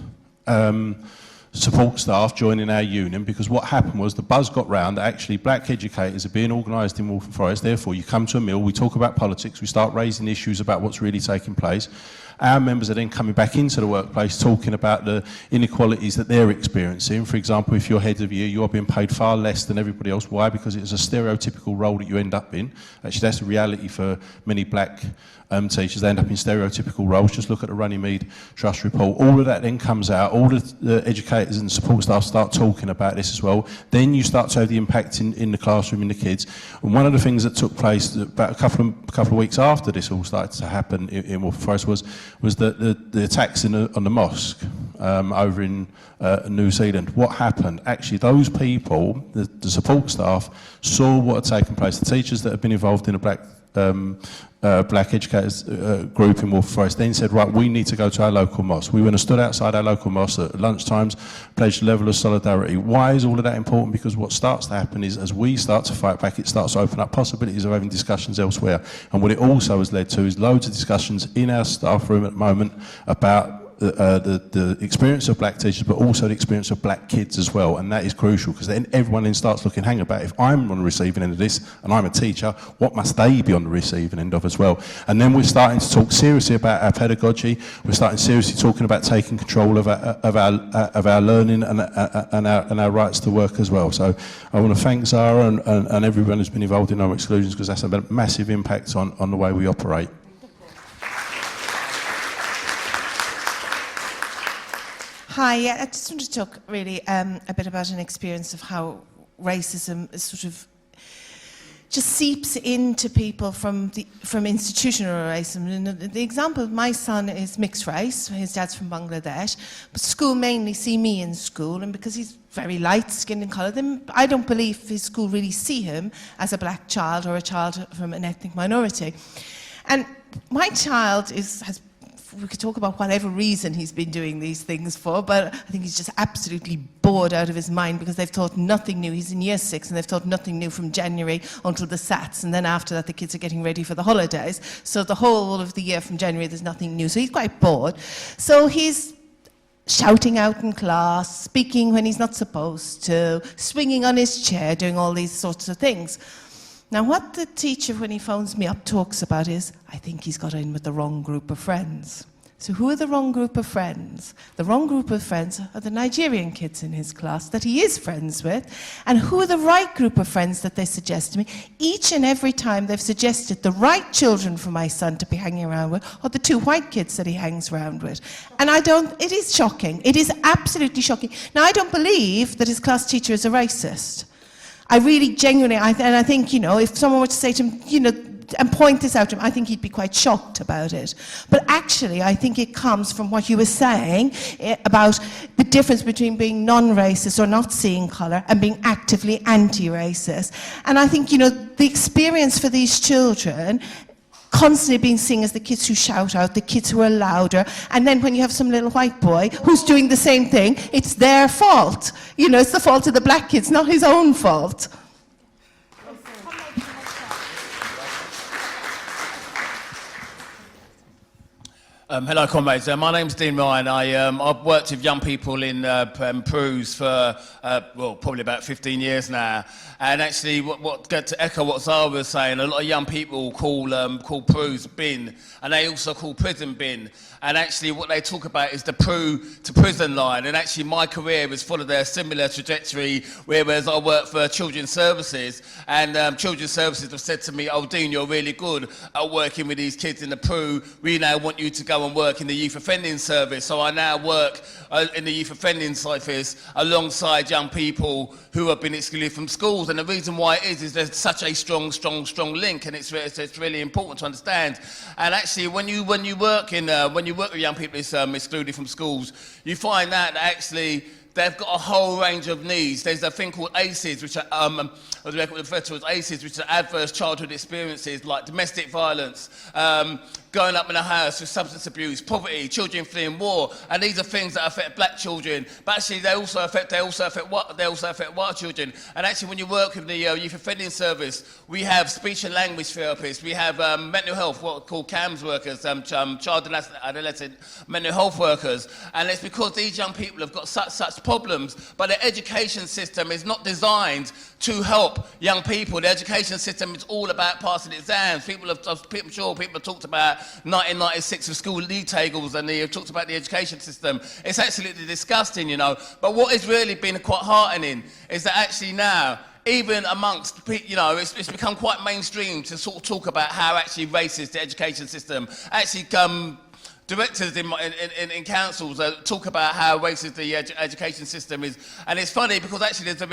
support staff joining our union, because what happened was the buzz got round that actually black educators are being organised in Waltham Forest. Therefore, you come to a mill, we talk about politics, we start raising issues about what's really taking place. Our members are then coming back into the workplace talking about the inequalities that they're experiencing. For example, if you're head of year, you are being paid far less than everybody else. Why? Because it's a stereotypical role that you end up in. Actually, that's a reality for many black teachers. They end up in stereotypical roles. Just look at the Runnymede Trust report. All of that then comes out. All the educators and support staff start talking about this as well. Then you start to have the impact in the classroom, in the kids. And one of the things that took place about a couple of weeks after this all started to happen in Wolf Forest was the attacks on the mosque over in New Zealand. What happened? Actually, those people, the support staff, saw what had taken place. The teachers that had been involved in a black educators group in Wolf Forest then said, right, we need to go to our local mosque. We went and stood outside our local mosque at lunchtimes, pledged a level of solidarity. Why is all of that important? Because what starts to happen is, as we start to fight back, it starts to open up possibilities of having discussions elsewhere. And what it also has led to is loads of discussions in our staff room at the moment about the experience of black teachers, but also the experience of black kids as well, and that is crucial, because then everyone then starts looking, hang about, if I'm on the receiving end of this and I'm a teacher, what must they be on the receiving end of as well? And then we're starting to talk seriously about our pedagogy. We're starting seriously talking about taking control of our learning and our rights to work as well. So I want to thank Zahra and everyone who's been involved in No Exclusions, because that's a massive impact on the way we operate. Hi, yeah, I just want to talk really a bit about an experience of how racism is sort of just seeps into people from institutional racism. And the example of my son is mixed race. His dad's from Bangladesh, but school mainly see me in school, and because he's very light-skinned and coloured, then I don't believe his school really see him as a black child or a child from an ethnic minority. And my child we could talk about whatever reason he's been doing these things for, but I think he's just absolutely bored out of his mind because they've taught nothing new. He's in year 6 and they've taught nothing new from January until the SATs, and then after that the kids are getting ready for the holidays. So the whole of the year from January there's nothing new. So he's quite bored. So he's shouting out in class, speaking when he's not supposed to, swinging on his chair, doing all these sorts of things. Now, what the teacher, when he phones me up, talks about is, I think he's got in with the wrong group of friends. So who are the wrong group of friends? The wrong group of friends are the Nigerian kids in his class that he is friends with. And who are the right group of friends that they suggest to me? Each and every time they've suggested the right children for my son to be hanging around with, or the 2 white kids that he hangs around with. And it is shocking. It is absolutely shocking. Now, I don't believe that his class teacher is a racist. I really genuinely, and I think, if someone were to say to him, and point this out to him, I think he'd be quite shocked about it. But actually, I think it comes from what you were saying about the difference between being non-racist or not seeing colour and being actively anti-racist. And I think, the experience for these children constantly being seen as the kids who shout out, the kids who are louder, and then when you have some little white boy who's doing the same thing, it's their fault. It's the fault of the black kids, not his own fault. Hello, comrades. My name's Dean Ryan. I've worked with young people in Peru's for, probably about 15 years now. And actually, to echo what Zahra was saying, a lot of young people call Peru's bin, and they also call prison bin. And actually, what they talk about is the Peru to prison line. And actually, my career was followed a similar trajectory, whereas I worked for Children's Services, and Children's Services have said to me, "Oh, Dean, you're really good at working with these kids in the Peru. We now want you to go and work in the Youth Offending Service." So I now work in the Youth Offending Service alongside young people who have been excluded from schools. And the reason why it is there's such a strong link, and it's really important to understand. And actually, when you work with young people excluded from schools, you find that actually they've got a whole range of needs. There's a thing called ACEs, which are referred to as ACEs, which are adverse childhood experiences like domestic violence, growing up in a house with substance abuse, poverty, children fleeing war, and these are things that affect black children. But actually, they also affect white children. And actually, when you work with the Youth Offending Service, we have speech and language therapists, we have mental health, what are called CAMS workers, child and adolescent mental health workers, and it's because these young people have got such problems. But the education system is not designed to help young people. The education system is all about passing exams. I'm sure people have talked about 1996 with school league tables, and they've talked about the education system. It's absolutely disgusting, But what has really been quite heartening is that actually now, even amongst, you know, it's become quite mainstream to sort of talk about how actually racist the education system actually directors in councils talk about how racist the education system is, and it's funny because actually there's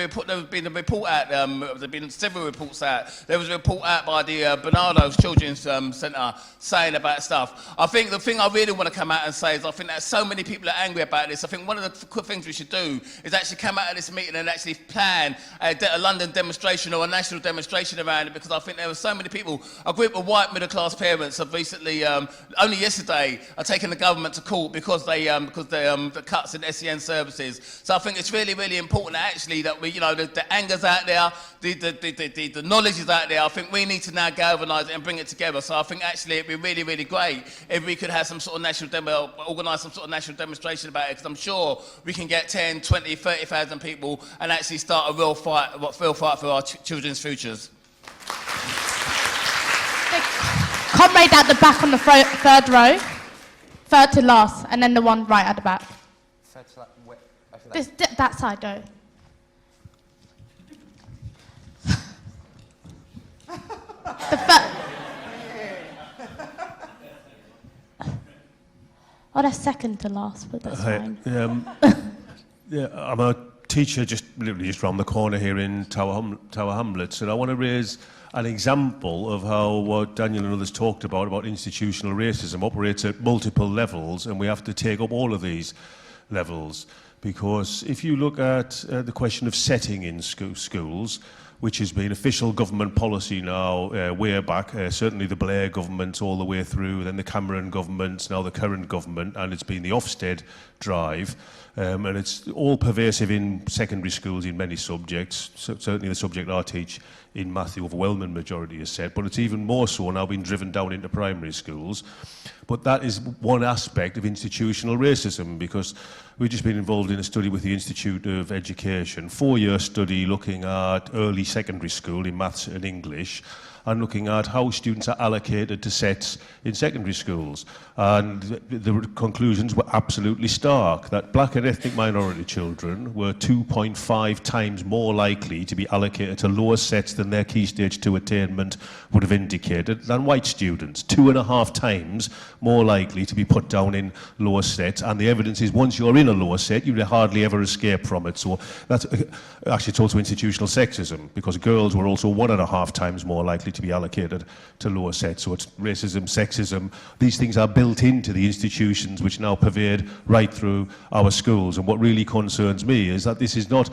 been a report out. There've been several reports out. There was a report out by the Bernardo's Children's Centre saying about stuff. I think the thing I really want to come out and say is I think that so many people are angry about this. I think one of the things we should do is actually come out of this meeting and actually plan a London demonstration or a national demonstration around it, because I think there were so many people. A group of white middle class parents have recently, only yesterday, are taking the government to court because the cuts in SEN services. So I think it's really, really important actually that we, you know, the anger's out there, the knowledge is out there. I think we need to now galvanise it and bring it together. So I think actually it'd be really, really great if we could have some sort of organise some sort of national demonstration about it, because I'm sure we can get 10, 20, 30,000 people and actually start a real fight for our children's futures. Comrade at the back on the third row. Third to last, and then the one right at the back. That side, though. That's second to last, but that's fine. Yeah, I'm a teacher literally just round the corner here in Tower Hamlets, and I want to raise an example of how what Daniel and others talked about institutional racism operates at multiple levels, and we have to take up all of these levels. Because if you look at the question of setting in schools, which has been official government policy now way back, certainly the Blair government all the way through, then the Cameron government, now the current government, and it's been the Ofsted drive. And it's all pervasive in secondary schools in many subjects. So certainly the subject I teach in math, the overwhelming majority is set, but it's even more so now being driven down into primary schools. But that is one aspect of institutional racism, because we've just been involved in a study with the Institute of Education, 4-year study looking at early secondary school in maths and English, and looking at how students are allocated to sets in secondary schools. And the conclusions were absolutely stark, that black and ethnic minority children were 2.5 times more likely to be allocated to lower sets than their Key Stage 2 attainment would have indicated than white students, 2.5 times more likely to be put down in lower sets. And the evidence is once you're in a lower set, you hardly ever escape from it. So that's actually, it's also institutional sexism, because girls were also 1.5 times more likely to be allocated to lower sets. So it's racism, sexism. These things are built into the institutions which now pervade right through our schools. And what really concerns me is that this is not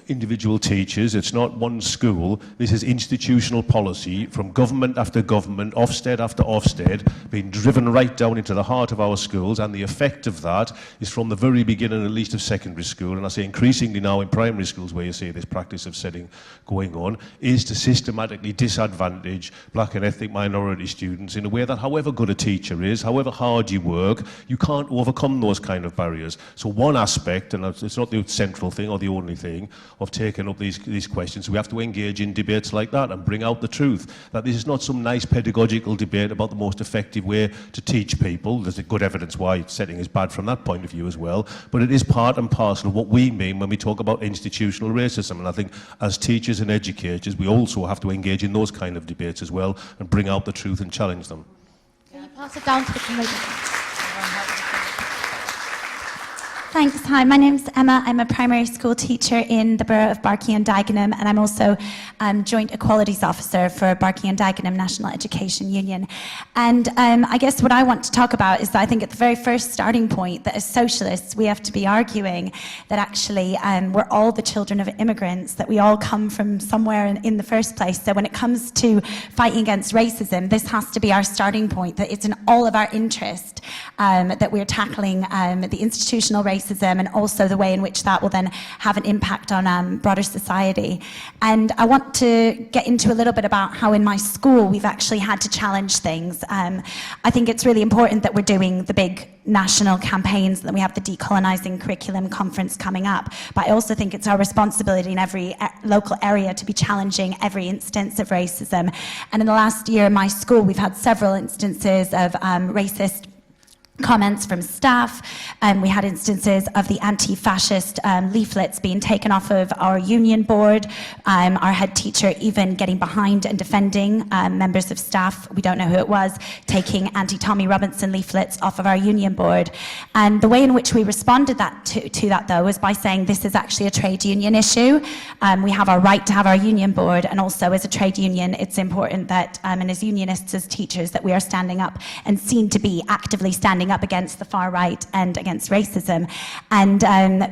individual teachers, it's not one school, this is institutional policy from government after government, Ofsted after Ofsted, being driven right down into the heart of our schools, and the effect of that is from the very beginning, at least of secondary school, and I say increasingly now in primary schools where you see this practice of setting going on, is to systematically disadvantage black and ethnic minority students in a way that however good a teacher is, however hard you work, you can't overcome those kind of barriers. So one aspect, and it's not the central thing or the only thing, of taking up these questions, we have to engage in debates like that and bring out the truth, that this is not some nice pedagogical debate about the most effective way to teach people. There's good evidence why setting is bad from that point of view as well, but it is part and parcel of what we mean when we talk about institutional racism. And I think as teachers and educators, we also have to engage in those kind of debates as well and bring out the truth and challenge them. Can you pass it down to the committee? Thanks. Hi, my name's Emma. I'm a primary school teacher in the borough of Barking and Dagenham, and I'm also Joint Equalities Officer for Barking and Dagenham National Education Union. And I guess what I want to talk about is that I think at the very first starting point that as socialists we have to be arguing that actually we're all the children of immigrants, that we all come from somewhere in the first place. So when it comes to fighting against racism, this has to be our starting point, that it's in all of our interest that we're tackling the institutional racism and also the way in which that will then have an impact on broader society. And I want to get into a little bit about how in my school we've actually had to challenge things. I think it's really important that we're doing the big national campaigns, that we have the Decolonising Curriculum Conference coming up, but I also think it's our responsibility in every local area to be challenging every instance of racism. And in the last year in my school we've had several instances of racist comments from staff. We had instances of the anti-fascist leaflets being taken off of our union board, our head teacher even getting behind and defending members of staff, we don't know who it was, taking anti-Tommy Robinson leaflets off of our union board. And the way in which we responded to that though was by saying this is actually a trade union issue. We have our right to have our union board, and also as a trade union it's important that, and as unionists, as teachers, that we are standing up and seen to be actively standing up against the far right and against racism. And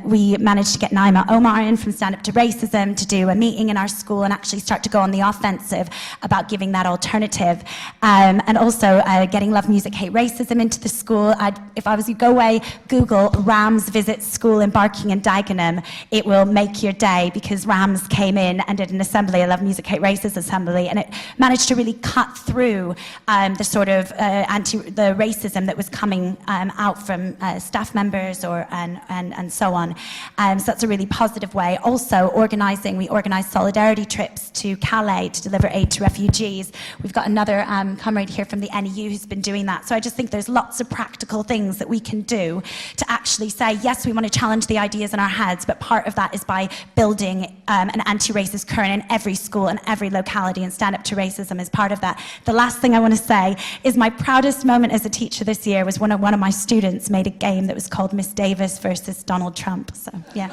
we managed to get Naima Omar in from Stand Up to Racism to do a meeting in our school and actually start to go on the offensive about giving that alternative. And also getting Love Music Hate Racism into the school. If I was you, go away, Google Rams Visit School in Barking and Dagenham. It will make your day, because Rams came in and did an assembly, a Love Music Hate Racism assembly, and it managed to really cut through the sort of the racism that was coming out from staff members and so on. So that's a really positive way. Also we organised solidarity trips to Calais to deliver aid to refugees. We've got another comrade here from the NEU who's been doing that. So I just think there's lots of practical things that we can do to actually say, yes, we want to challenge the ideas in our heads, but part of that is by building an anti-racist current in every school and every locality, and Stand Up to Racism is part of that. The last thing I want to say is my proudest moment as a teacher this year was when one of my students made a game that was called Miss Davis versus Donald Trump. So, yeah.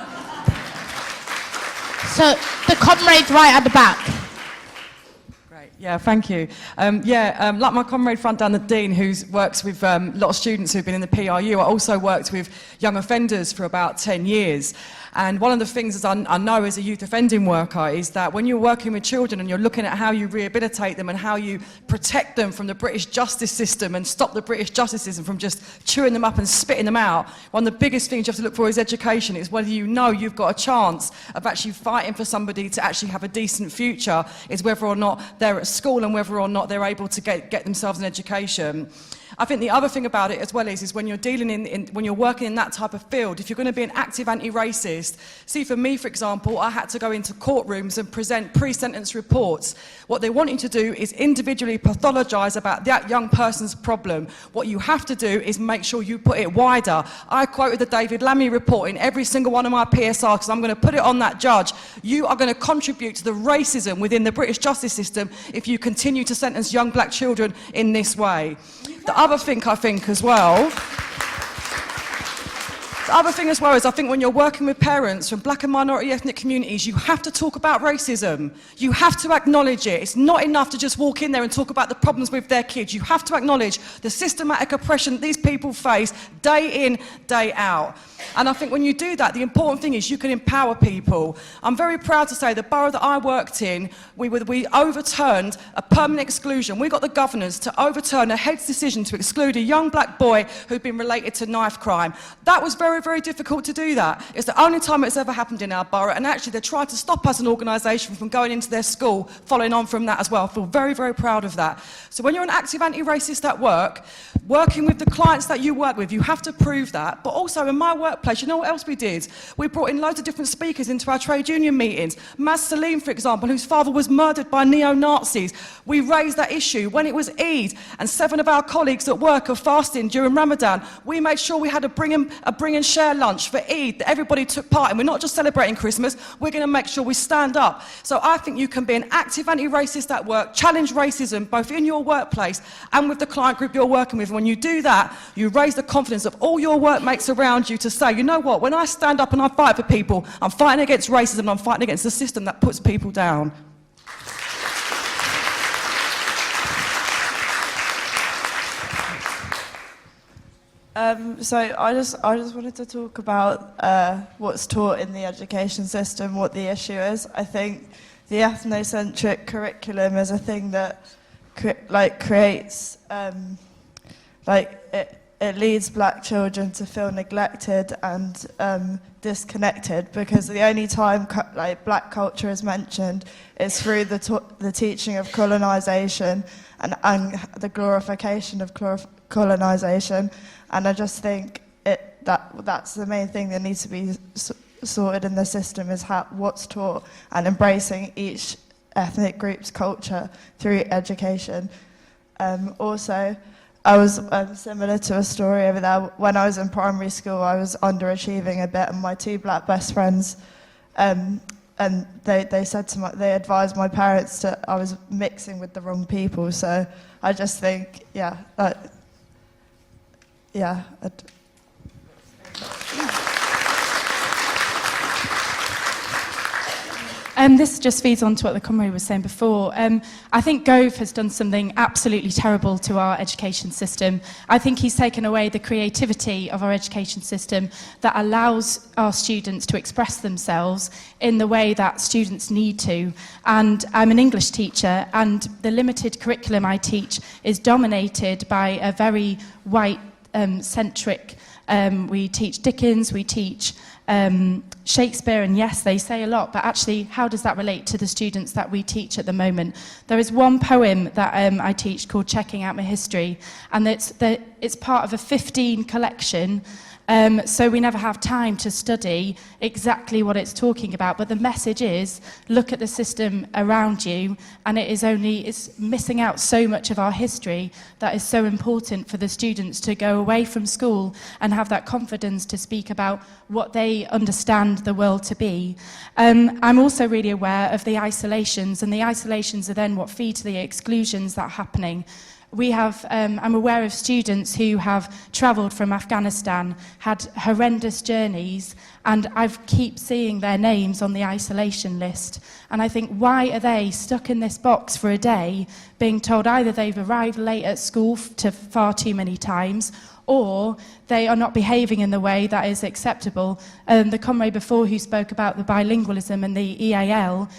So, the comrade right at the back. Great, yeah, thank you. Like my comrade front down, the Dean, who works with a lot of students who've been in the PRU, I also worked with young offenders for about 10 years. And one of the things that I know as a youth offending worker is that when you're working with children and you're looking at how you rehabilitate them and how you protect them from the British justice system and stop the British justice system from just chewing them up and spitting them out, one of the biggest things you have to look for is education. It's whether you know you've got a chance of actually fighting for somebody to actually have a decent future, is whether or not they're at school and whether or not they're able to get themselves an education. I think the other thing about it as well is when you're dealing when you're working in that type of field, if you're going to be an active anti-racist, see, for me, for example, I had to go into courtrooms and present pre-sentence reports. What they want you to do is individually pathologise about that young person's problem. What you have to do is make sure you put it wider. I quoted the David Lammy report in every single one of my PSR because I'm going to put it on that judge. You are going to contribute to the racism within the British justice system if you continue to sentence young black children in this way. The other thing I think as well is I think when you're working with parents from black and minority ethnic communities, you have to talk about racism. You have to acknowledge it. It's not enough to just walk in there and talk about the problems with their kids. You have to acknowledge the systematic oppression these people face day in, day out. And I think when you do that, the important thing is you can empower people. I'm very proud to say the borough that I worked in, we overturned a permanent exclusion. We got the governors to overturn a head's decision to exclude a young black boy who'd been related to knife crime. That was very, very difficult to do that. It's the only time it's ever happened in our borough, and actually they tried to stop us, an organisation, from going into their school following on from that as well. I feel very, very proud of that. So when you're an active anti-racist at work, working with the clients that you work with, you have to prove that. But also in my workplace, you know what else we did? We brought in loads of different speakers into our trade union meetings. Maz Salim, for example, whose father was murdered by neo-Nazis. We raised that issue. When it was Eid and 7 of our colleagues at work are fasting during Ramadan, we made sure we had a bring and share lunch for Eid that everybody took part in. We're not just celebrating Christmas, we're going to make sure we stand up. So I think you can be an active anti-racist at work, challenge racism both in your workplace and with the client group you're working with. When you do that, you raise the confidence of all your workmates around you to say, you know what, when I stand up and I fight for people, I'm fighting against racism, I'm fighting against the system that puts people down. So I just wanted to talk about what's taught in the education system, what the issue is. I think the ethnocentric curriculum is a thing that creates it leads black children to feel neglected and disconnected, because the only time black culture is mentioned is through the teaching of colonisation and the glorification of colonisation. And I just think that's the main thing that needs to be sorted in the system, is what's taught and embracing each ethnic group's culture through education. Also, I was similar to a story over there. When I was in primary school, I was underachieving a bit, and my two black best friends, and they said they advised my parents that I was mixing with the wrong people. So I just think, This just feeds on to what the comrade was saying before. I think Gove has done something absolutely terrible to our education system. I think he's taken away the creativity of our education system that allows our students to express themselves in the way that students need to. And I'm an English teacher, and the limited curriculum I teach is dominated by a very white-centric. We teach Dickens, we teach Shakespeare, and yes, they say a lot, but actually, how does that relate to the students that we teach at the moment? There is one poem that I teach called Checking Out My History, and it's part of a 15 collection, so we never have time to study exactly what it's talking about, but the message is, look at the system around you, and it's missing out so much of our history that is so important for the students to go away from school and have that confidence to speak about what they understand the world to be. I'm also really aware of the isolations, and the isolations are then what feed to the exclusions that are happening. I'm aware of students who have travelled from Afghanistan, had horrendous journeys, and I keep seeing their names on the isolation list. And I think, why are they stuck in this box for a day, being told either they've arrived late at school far too many times, or they are not behaving in the way that is acceptable. The comrade before who spoke about the bilingualism and the EAL,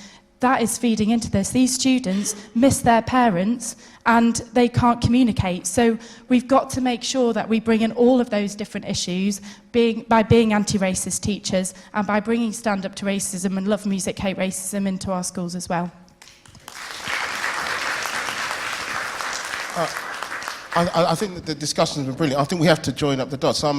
that is feeding into this. These students miss their parents and they can't communicate. So we've got to make sure that we bring in all of those different issues by being anti-racist teachers and by bringing Stand Up to Racism and Love Music, Hate Racism into our schools as well. I think that the discussion has been brilliant. I think we have to join up the dots. I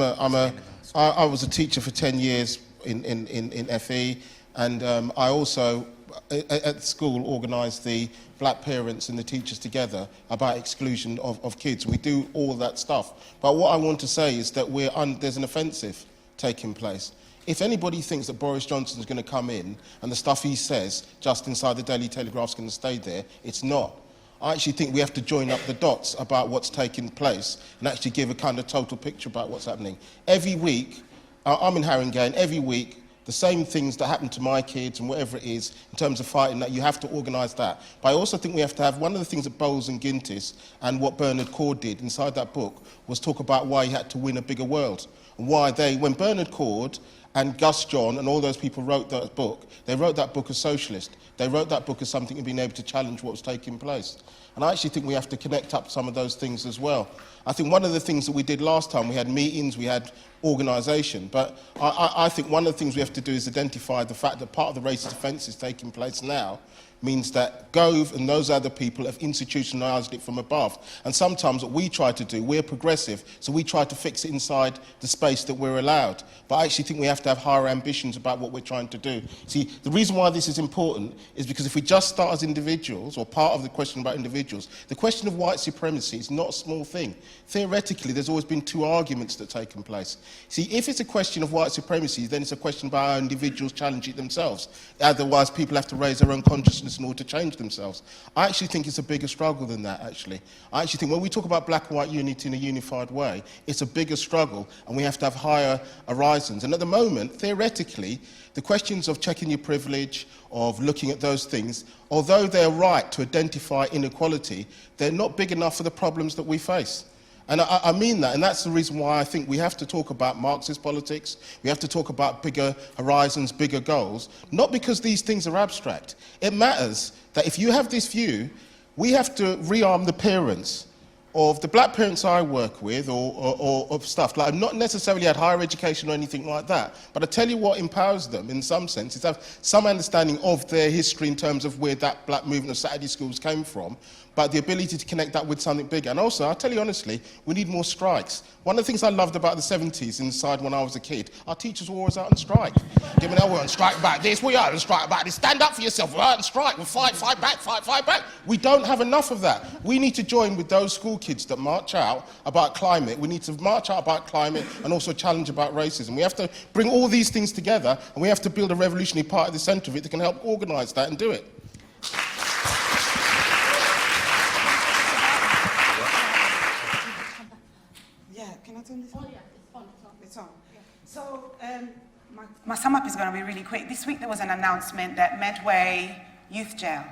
was a teacher for 10 years in FE, and I also at school organised the black parents and the teachers together about exclusion of kids. We do all that stuff. But what I want to say is that there's an offensive taking place. If anybody thinks that Boris Johnson's going to come in and the stuff he says just inside the Daily Telegraph's going to stay there, it's not. I actually think we have to join up the dots about what's taking place and actually give a kind of total picture about what's happening. Every week, I'm in Haringey, every week, the same things that happen to my kids and whatever it is in terms of fighting that, you have to organise that. But I also think we have to have one of the things that Bowles and Gintis and what Bernard Cord did inside that book was talk about why he had to win a bigger world. And why when Bernard Cord and Gus John and all those people wrote that book, they wrote that book as socialist. They wrote that book as something of being able to challenge what was taking place. And I actually think we have to connect up some of those things as well. I think one of the things that we did last time, we had meetings, we had organisation, but I think one of the things we have to do is identify the fact that part of the racist offences taking place now means that Gove and those other people have institutionalised it from above. And sometimes what we try to do, we're progressive, so we try to fix it inside the space that we're allowed. But I actually think we have to have higher ambitions about what we're trying to do. See, the reason why this is important is because if we just start as individuals, or part of the question about individuals, the question of white supremacy is not a small thing. Theoretically, there's always been two arguments that have taken place. See, if it's a question of white supremacy, then it's a question about how individuals challenge it themselves. Otherwise, people have to raise their own consciousness in order to change themselves. I actually think it's a bigger struggle than that, actually. I actually think when we talk about black and white unity in a unified way, it's a bigger struggle, and we have to have higher horizons. And at the moment, theoretically, the questions of checking your privilege, of looking at those things, although they're right to identify inequality, they're not big enough for the problems that we face. And I mean that, and that's the reason why I think we have to talk about Marxist politics, we have to talk about bigger horizons, bigger goals, not because these things are abstract. It matters that if you have this view, we have to rearm the parents of the black parents I work with, or of stuff. Like, I've not necessarily had higher education or anything like that, but I tell you what empowers them in some sense is to have some understanding of their history in terms of where that black movement of Saturday schools came from. but the ability to connect that with something bigger. And also, I'll tell you honestly, we need more strikes. One of the things I loved about the 70s inside when I was a kid, our teachers were always out on strike. Give me that, we're on strike about this, we are on strike about this. Stand up for yourself, we're out on strike, we'll fight back. We don't have enough of that. We need to join with those school kids that march out about climate. We need to march out about climate and also challenge about racism. We have to bring all these things together, and we have to build a revolutionary party at the centre of it that can help organise that and do it. Yeah, can I turn this on? Oh, yeah, it's on. So, my sum up is going to be really quick. This week there was an announcement that Medway Youth Jail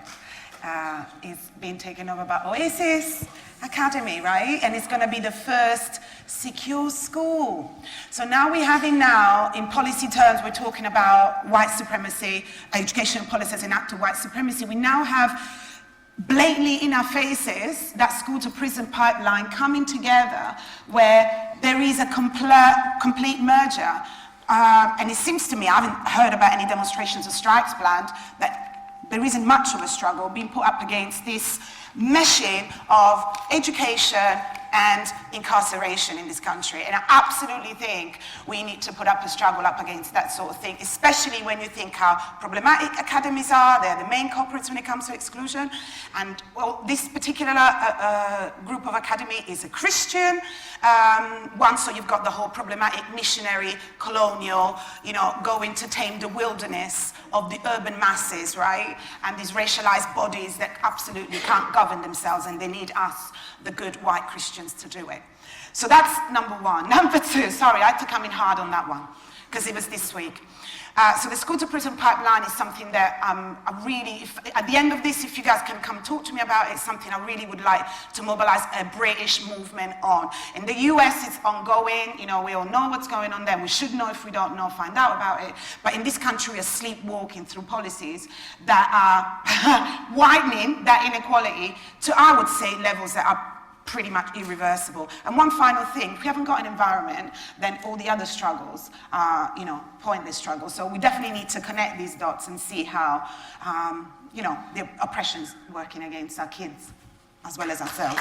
is being taken over by Oasis Academy, right? And it's going to be the first secure school. So now we're having in policy terms, we're talking about white supremacy, educational policies enacted white supremacy. We now have blatantly in our faces that school to prison pipeline coming together where there is a complete merger. And it seems to me, I haven't heard about any demonstrations or strikes planned, that there isn't much of a struggle being put up against this meshing of education and incarceration in this country. And I absolutely think we need to put up a struggle up against that sort of thing, especially when you think how problematic academies are. They're the main culprits when it comes to exclusion. And well, this particular group of academy is a Christian one, so you've got the whole problematic missionary, colonial, going to tame the wilderness of the urban masses, right? And these racialized bodies that absolutely can't govern themselves, and they need us, the good white Christians, to do it. So that's number one. Number two, sorry, I had to come in hard on that one, because it was this week. So the school to prison pipeline is something that I really, at the end of this, if you guys can come talk to me about it, it's something I really would like to mobilize a British movement on. In the US, it's ongoing. We all know what's going on there. We should know. If we don't know, find out about it. But in this country, we are sleepwalking through policies that are widening that inequality to, I would say, levels that are pretty much irreversible. And one final thing, if we haven't got an environment, then all the other struggles are, pointless struggles. So we definitely need to connect these dots and see how, the oppression's working against our kids as well as ourselves.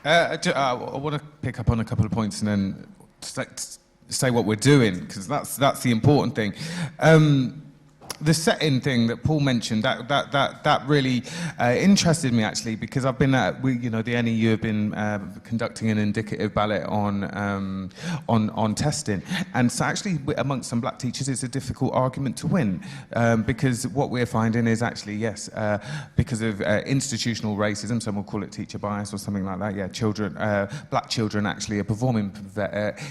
I want to pick up on a couple of points and then say what we're doing, because that's the important thing. The setting thing that Paul mentioned, that really interested me, actually, because I've been the NEU have been conducting an indicative ballot on testing, and so actually amongst some black teachers it's a difficult argument to win, because what we're finding is actually, yes, because of institutional racism, some will call it teacher bias or something like that, black children actually are performing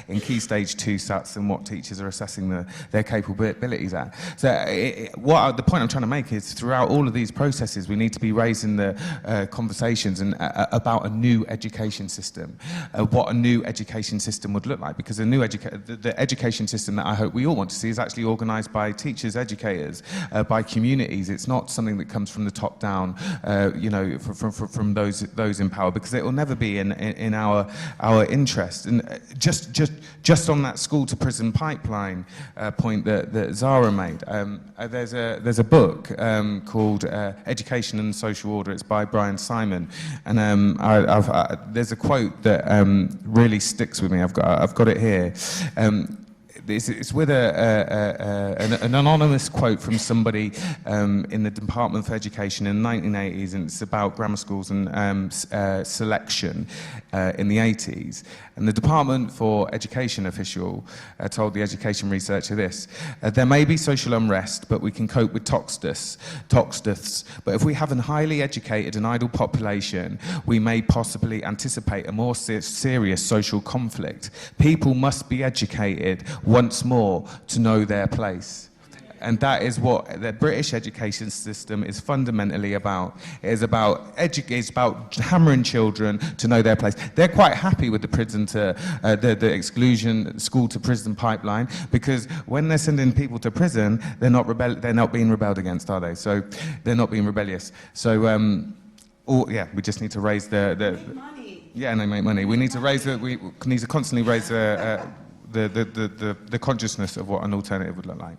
in key stage 2 SATs than what teachers are assessing their capabilities at. So the point I'm trying to make is, throughout all of these processes, we need to be raising the conversations about a new education system, what a new education system would look like, because the education system that I hope we all want to see is actually organised by teachers, educators, by communities. It's not something that comes from the top down, from those in power, because it will never be in our interest. And just on that school to prison pipeline point that Zahra made, there's a book called Education and Social Order. It's by Brian Simon, and there's a quote that really sticks with me. I've got it here. It's with an anonymous quote from somebody in the Department for Education in the 1980s, and it's about grammar schools and selection in the 80s. And the Department for Education official told the education researcher this: there may be social unrest, but we can cope with toxdus. But if we have a highly educated and idle population, we may possibly anticipate a more serious social conflict. People must be educated once more to know their place. And that is what the British education system is fundamentally about. It's about hammering children to know their place. They're quite happy with the prison to the exclusion school to prison pipeline, because when they're sending people to prison, they're not being rebelled against, are they? So they're not being rebellious. So we just need to raise the make money. Yeah, and they make money. We need to we need to constantly raise the consciousness of what an alternative would look like.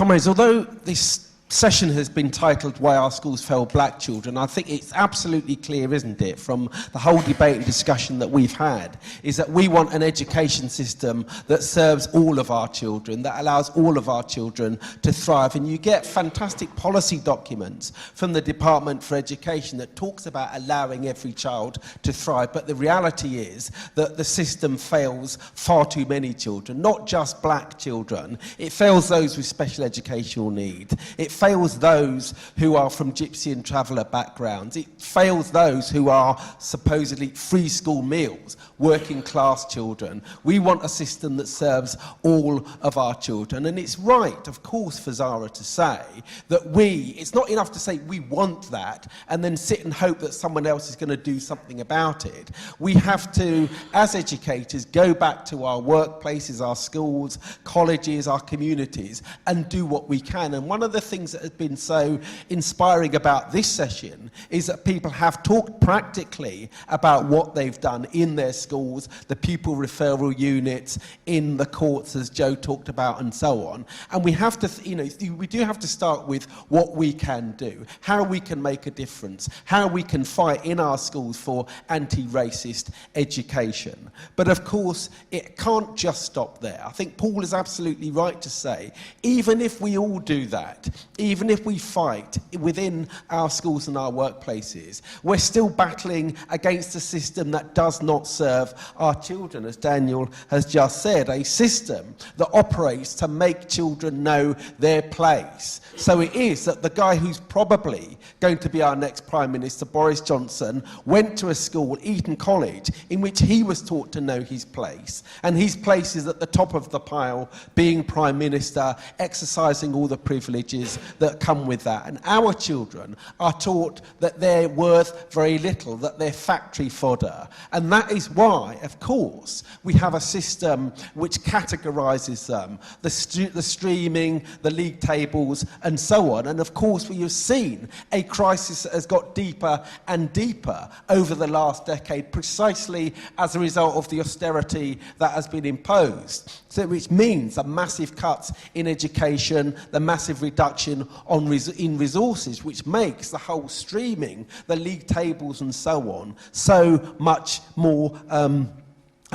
Comrades, although this session has been titled Why Our Schools Fail Black Children, I think it's absolutely clear, isn't it, from the whole debate and discussion that we've had, is that we want an education system that serves all of our children, that allows all of our children to thrive. And you get fantastic policy documents from the Department for Education that talks about allowing every child to thrive. But the reality is that the system fails far too many children, not just black children. It fails those with special educational need. It fails those who are from gypsy and traveller backgrounds. It fails those who are supposedly free school meals, working class children. We want a system that serves all of our children. And it's right, of course, for Zahra to say that it's not enough to say we want that and then sit and hope that someone else is going to do something about it. We have to, as educators, go back to our workplaces, our schools, colleges, our communities, and do what we can. And one of the things that has been so inspiring about this session is that people have talked practically about what they've done in their schools, the pupil referral units, in the courts, as Joe talked about, and so on. And we have to, we do have to start with what we can do, how we can make a difference, how we can fight in our schools for anti-racist education. But of course, it can't just stop there. I think Paul is absolutely right to say, even if we all do that, even if we fight within our schools and our workplaces, we're still battling against a system that does not serve our children, as Daniel has just said, a system that operates to make children know their place. So it is that the guy who's probably going to be our next Prime Minister, Boris Johnson, went to a school, Eton College, in which he was taught to know his place. And his place is at the top of the pile, being Prime Minister, exercising all the privileges that come with that. And our children are taught that they're worth very little, that they're factory fodder. And that is why, of course, we have a system which categorises them, the streaming, the league tables, and so on. And of course, we have seen a crisis that has got deeper and deeper over the last decade, precisely as a result of the austerity that has been imposed. So, which means the massive cuts in education, the massive reduction in resources, which makes the whole streaming, the league tables and so on, so much more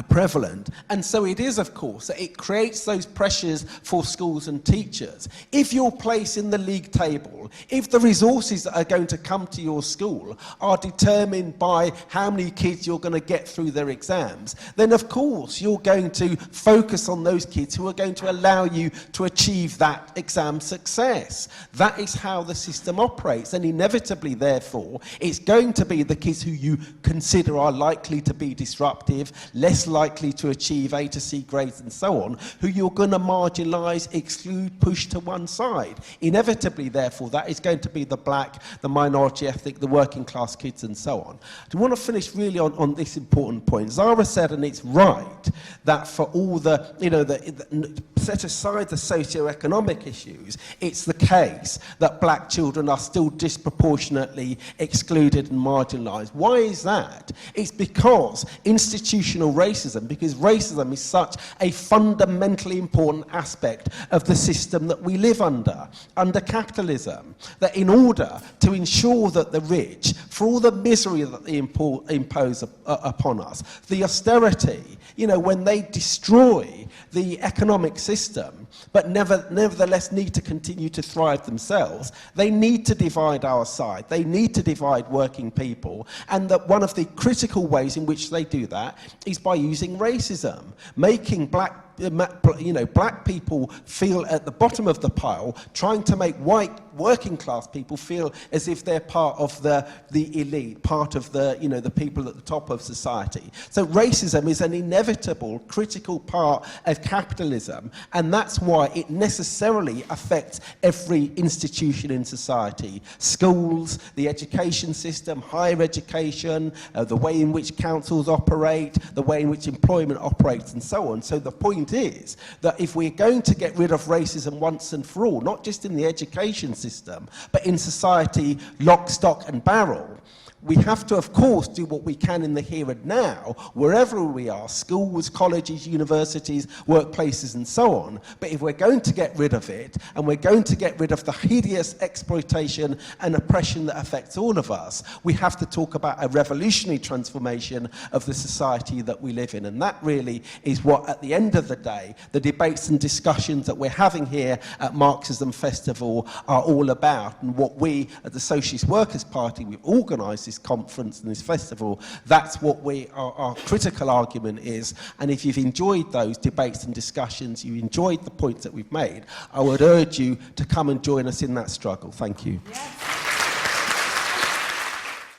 prevalent. And so it is, of course, that it creates those pressures for schools and teachers. If your place in the league table, if the resources that are going to come to your school are determined by how many kids you're going to get through their exams, then of course you're going to focus on those kids who are going to allow you to achieve that exam success. That is how the system operates, and inevitably, therefore, it's going to be the kids who you consider are likely to be disruptive, less likely to achieve A to C grades and so on, who you're going to marginalise, exclude, push to one side. Inevitably, therefore, that is going to be the black, the minority ethnic, the working class kids and so on. I want to finish really on this important point. Zahra said, and it's right, that for all set aside the socio-economic issues, it's the case that black children are still disproportionately excluded and marginalised. Why is that? It's because institutional racism, because racism is such a fundamentally important aspect of the system that we live under capitalism, that in order to ensure that the rich, for all the misery that they impose upon us, the austerity, when they destroy the economic system, but nevertheless need to continue to thrive themselves, they need to divide our side. They need to divide working people. And that one of the critical ways in which they do that is by using racism, making black people feel at the bottom of the pile, trying to make white working class people feel as if they're part of the elite, part of the people at the top of society. So racism is an inevitable, critical part of capitalism, and that's why it necessarily affects every institution in society. Schools, the education system, higher education, the way in which councils operate, the way in which employment operates, and so on. So the point is that if we're going to get rid of racism once and for all, not just in the education system, but in society, lock, stock and barrel, We have to, of course, do what we can in the here and now, wherever we are, schools, colleges, universities, workplaces, and so on. But if we're going to get rid of it, and we're going to get rid of the hideous exploitation and oppression that affects all of us, we have to talk about a revolutionary transformation of the society that we live in. And that really is what, at the end of the day, the debates and discussions that we're having here at Marxism Festival are all about. And what we, at the Socialist Workers' Party, we've organised this conference and this festival, that's what our critical argument is. And if you've enjoyed those debates and discussions, you enjoyed the points that we've made, I would urge you to come and join us in that struggle. Thank you. Yes.